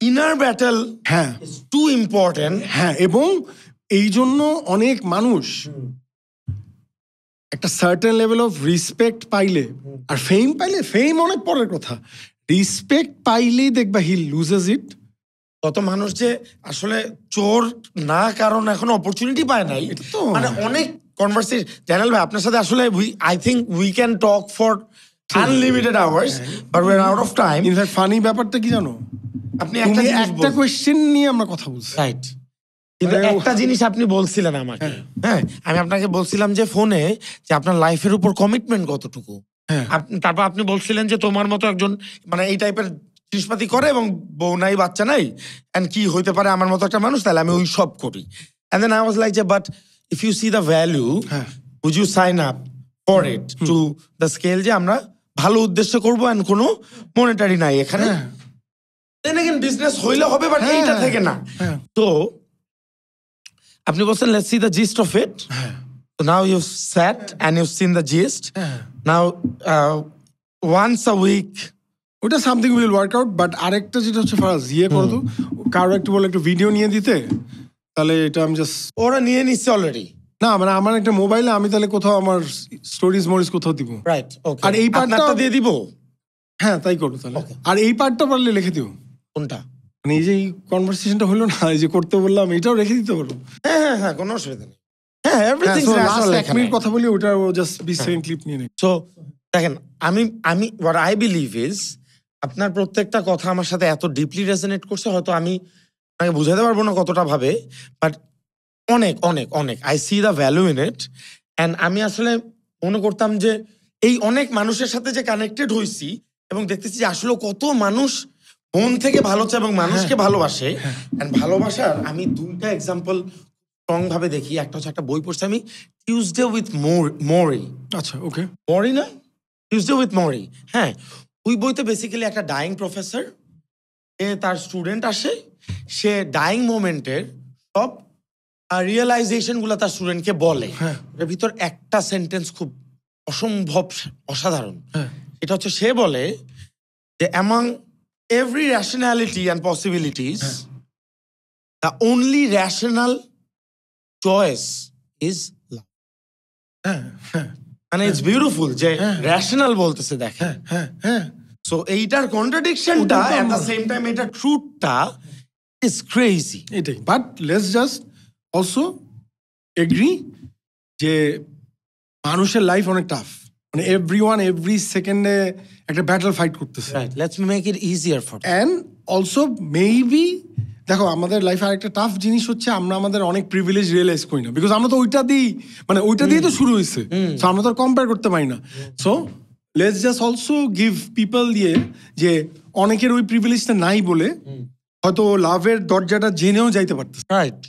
ইনার ব্যাটেল হ্যাঁ ইজ টু ইম্পর্টেন্ট। হ্যাঁ, এবং এই জন্য অনেক মানুষ একটা সার্টেন লেভেল অফ রেসপেক্ট পাইলে, আর ফেম পাইলে, ফেম অনেক পরের কথা, রেসপেক্ট পাইলেই দেখবা হি লুজেস ইট। কত মানুষ যে আসলে চোর না, কারণ এখন অপরচুনিটি পায় নাই। তো মানে অনেক কনভারসেশন চ্যানেল ভাই আপনার সাথে আসলে I think we can talk for unlimited hours, but we are out of time. In fact funny ব্যাপারটা কি জানো, আপনি তুমি একটা কোয়েশ্চেন নিয়ে আমরা কথা বলছি, রাইট, কিন্তু একটা জিনিস আপনি বলছিলেন আমাকে। হ্যাঁ, আমি আপনাকে বলছিলাম যে ফোনে যে আপনার লাইফের উপর কমিটমেন্ট কতটুকু। তারপর আপনি বলছিলেন যে তোমার মতো একজন মানে এই টাইপের জিনিসপাতি করে এবং বউ নাই বাচ্চা নাই, এন্ড কি হইতে পারে আমার মতো একটা মানুষ, তাহলে আমি ওই সব করি। And then I was like যে but if you see the value, would you sign up for it to the scale, যে আমরা ভালো উদ্দেশ্য করবো এন্ড কোনো মনিটারি নাই এখানে। দেন এগেন বিজনেস হইলে হবে, বাট এইটা থেকে না। তো আপনি বলছেন let's see the gist of it. So now you've sat and you've seen the gist. Now once a week, ওটা something will work out. But আরেকটা যেটা হচ্ছে ফারাজ, ইয়ে করো তো কারো একটু বলে একটা ভিডিও নিয়ে দিতে, তাহলে এটা আমি জাস্ট, ওরা নিয়ে নিচ্ছে অলরেডি। না মানে আমার একটা মোবাইলে আমি তাহলে কোথাও আমার স্টোরিজ মোরিজ কোথাও দিব, রাইট? ওকে, আর এই পার্টটা দিয়ে দিব। হ্যাঁ তাই করো তাহলে। আর এই পার্টটা পারলে লিখে দিও। কোনটা? মানে এই যে এই কনভারসেশনটা হলো না, এই যে করতে বললাম, এটাও রেখে দিতে পারো। হ্যাঁ হ্যাঁ হ্যাঁ, কোনো অসুবিধা নেই। হ্যাঁ, এভরিথিং ইজ লাস্ট 1 মিনিট কথা বলি, ওটা জাস্ট 20 সেকেন্ড ক্লিপ নিয়ে নেই। সো দেখেন, আমি হোয়াট আই বিলিভ ইজ আপনার প্রত্যেকটা কথা আমার সাথে এত ডিপলি রেজোনেট করছে, হয়তো আমি আপনাকে বুঝাতে পারবো না কতটা ভাবে, বাট অনেক অনেক অনেক I see the value in it. And আমি আসলে মনে করতাম যে এই অনেক মানুষের সাথে যে কানেক্টেড হয়েছি এবং দেখতেছি যে আসলে কত মানুষ মন থেকে ভালো চায় এবং মানুষকে ভালোবাসে। অ্যান্ড ভালোবাসার আমি দুইটা এক্সাম্পল স্ট্রং ভাবে দেখি। একটা হচ্ছে, একটা বই পড়ছি আমি, টিউসডে উইথ মরি। আচ্ছা, ওকে, মরি না, টিউসডে উইথ মরি। হ্যাঁ, ওই বইতে বেসিক্যালি একটা ডাইং প্রফেসর, তার স্টুডেন্ট আসে, সে ডাইং মোমেন্টের সব রিয়েলাইজেশন গুলা তার স্টুডেন্টকে বলে। এর ভিতর একটা সেন্টেন্স খুব অসম্ভব অসাধারণ। এটা হচ্ছে, সে বলে যে among every rationality and possibilities, the only rational choice is love. মানে ইটস বিউটিফুল যে রেশনাল বলতেছে, দেখেন। সো এইটার কন্ট্রাডিকশনটা এট দ্য সেম টাইম এটা ট্রুথটা ইজ ক্রেজি। এটাই। But let's just also agree যে মানুষের লাইফ অনেক টাফ, মানে এভরিওয়ান এভরি সেকেন্ডে একটা ব্যাটল ফাইট করতেছে। Right, let's make it easier for and also maybe দেখো আমাদের লাইফে আরেকটা টাফ জিনিস হচ্ছে আমরা আমাদের অনেক প্রিভিলেজ রিয়েলাইজ করি না, বিকজ আমরা তো ওইটা দিই, মানে ওইটা দিয়ে তো শুরু হয়েছে, সো আমরা তো কম্পেয়ার করতে পারি না। So let's just also give people দিয়ে যে অনেকের ওই প্রিভিলেজটা নাই বলে হয়তো লাভের দরজাটা জেনেও যাইতে পারতেছে। রাইট,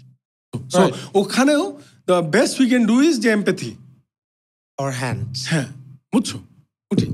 সো ওখানেও the best we can do is যে এমপ্যাথি অর হ্যান্ডস। হ্যাঁ, বুঝছো? ওটাই।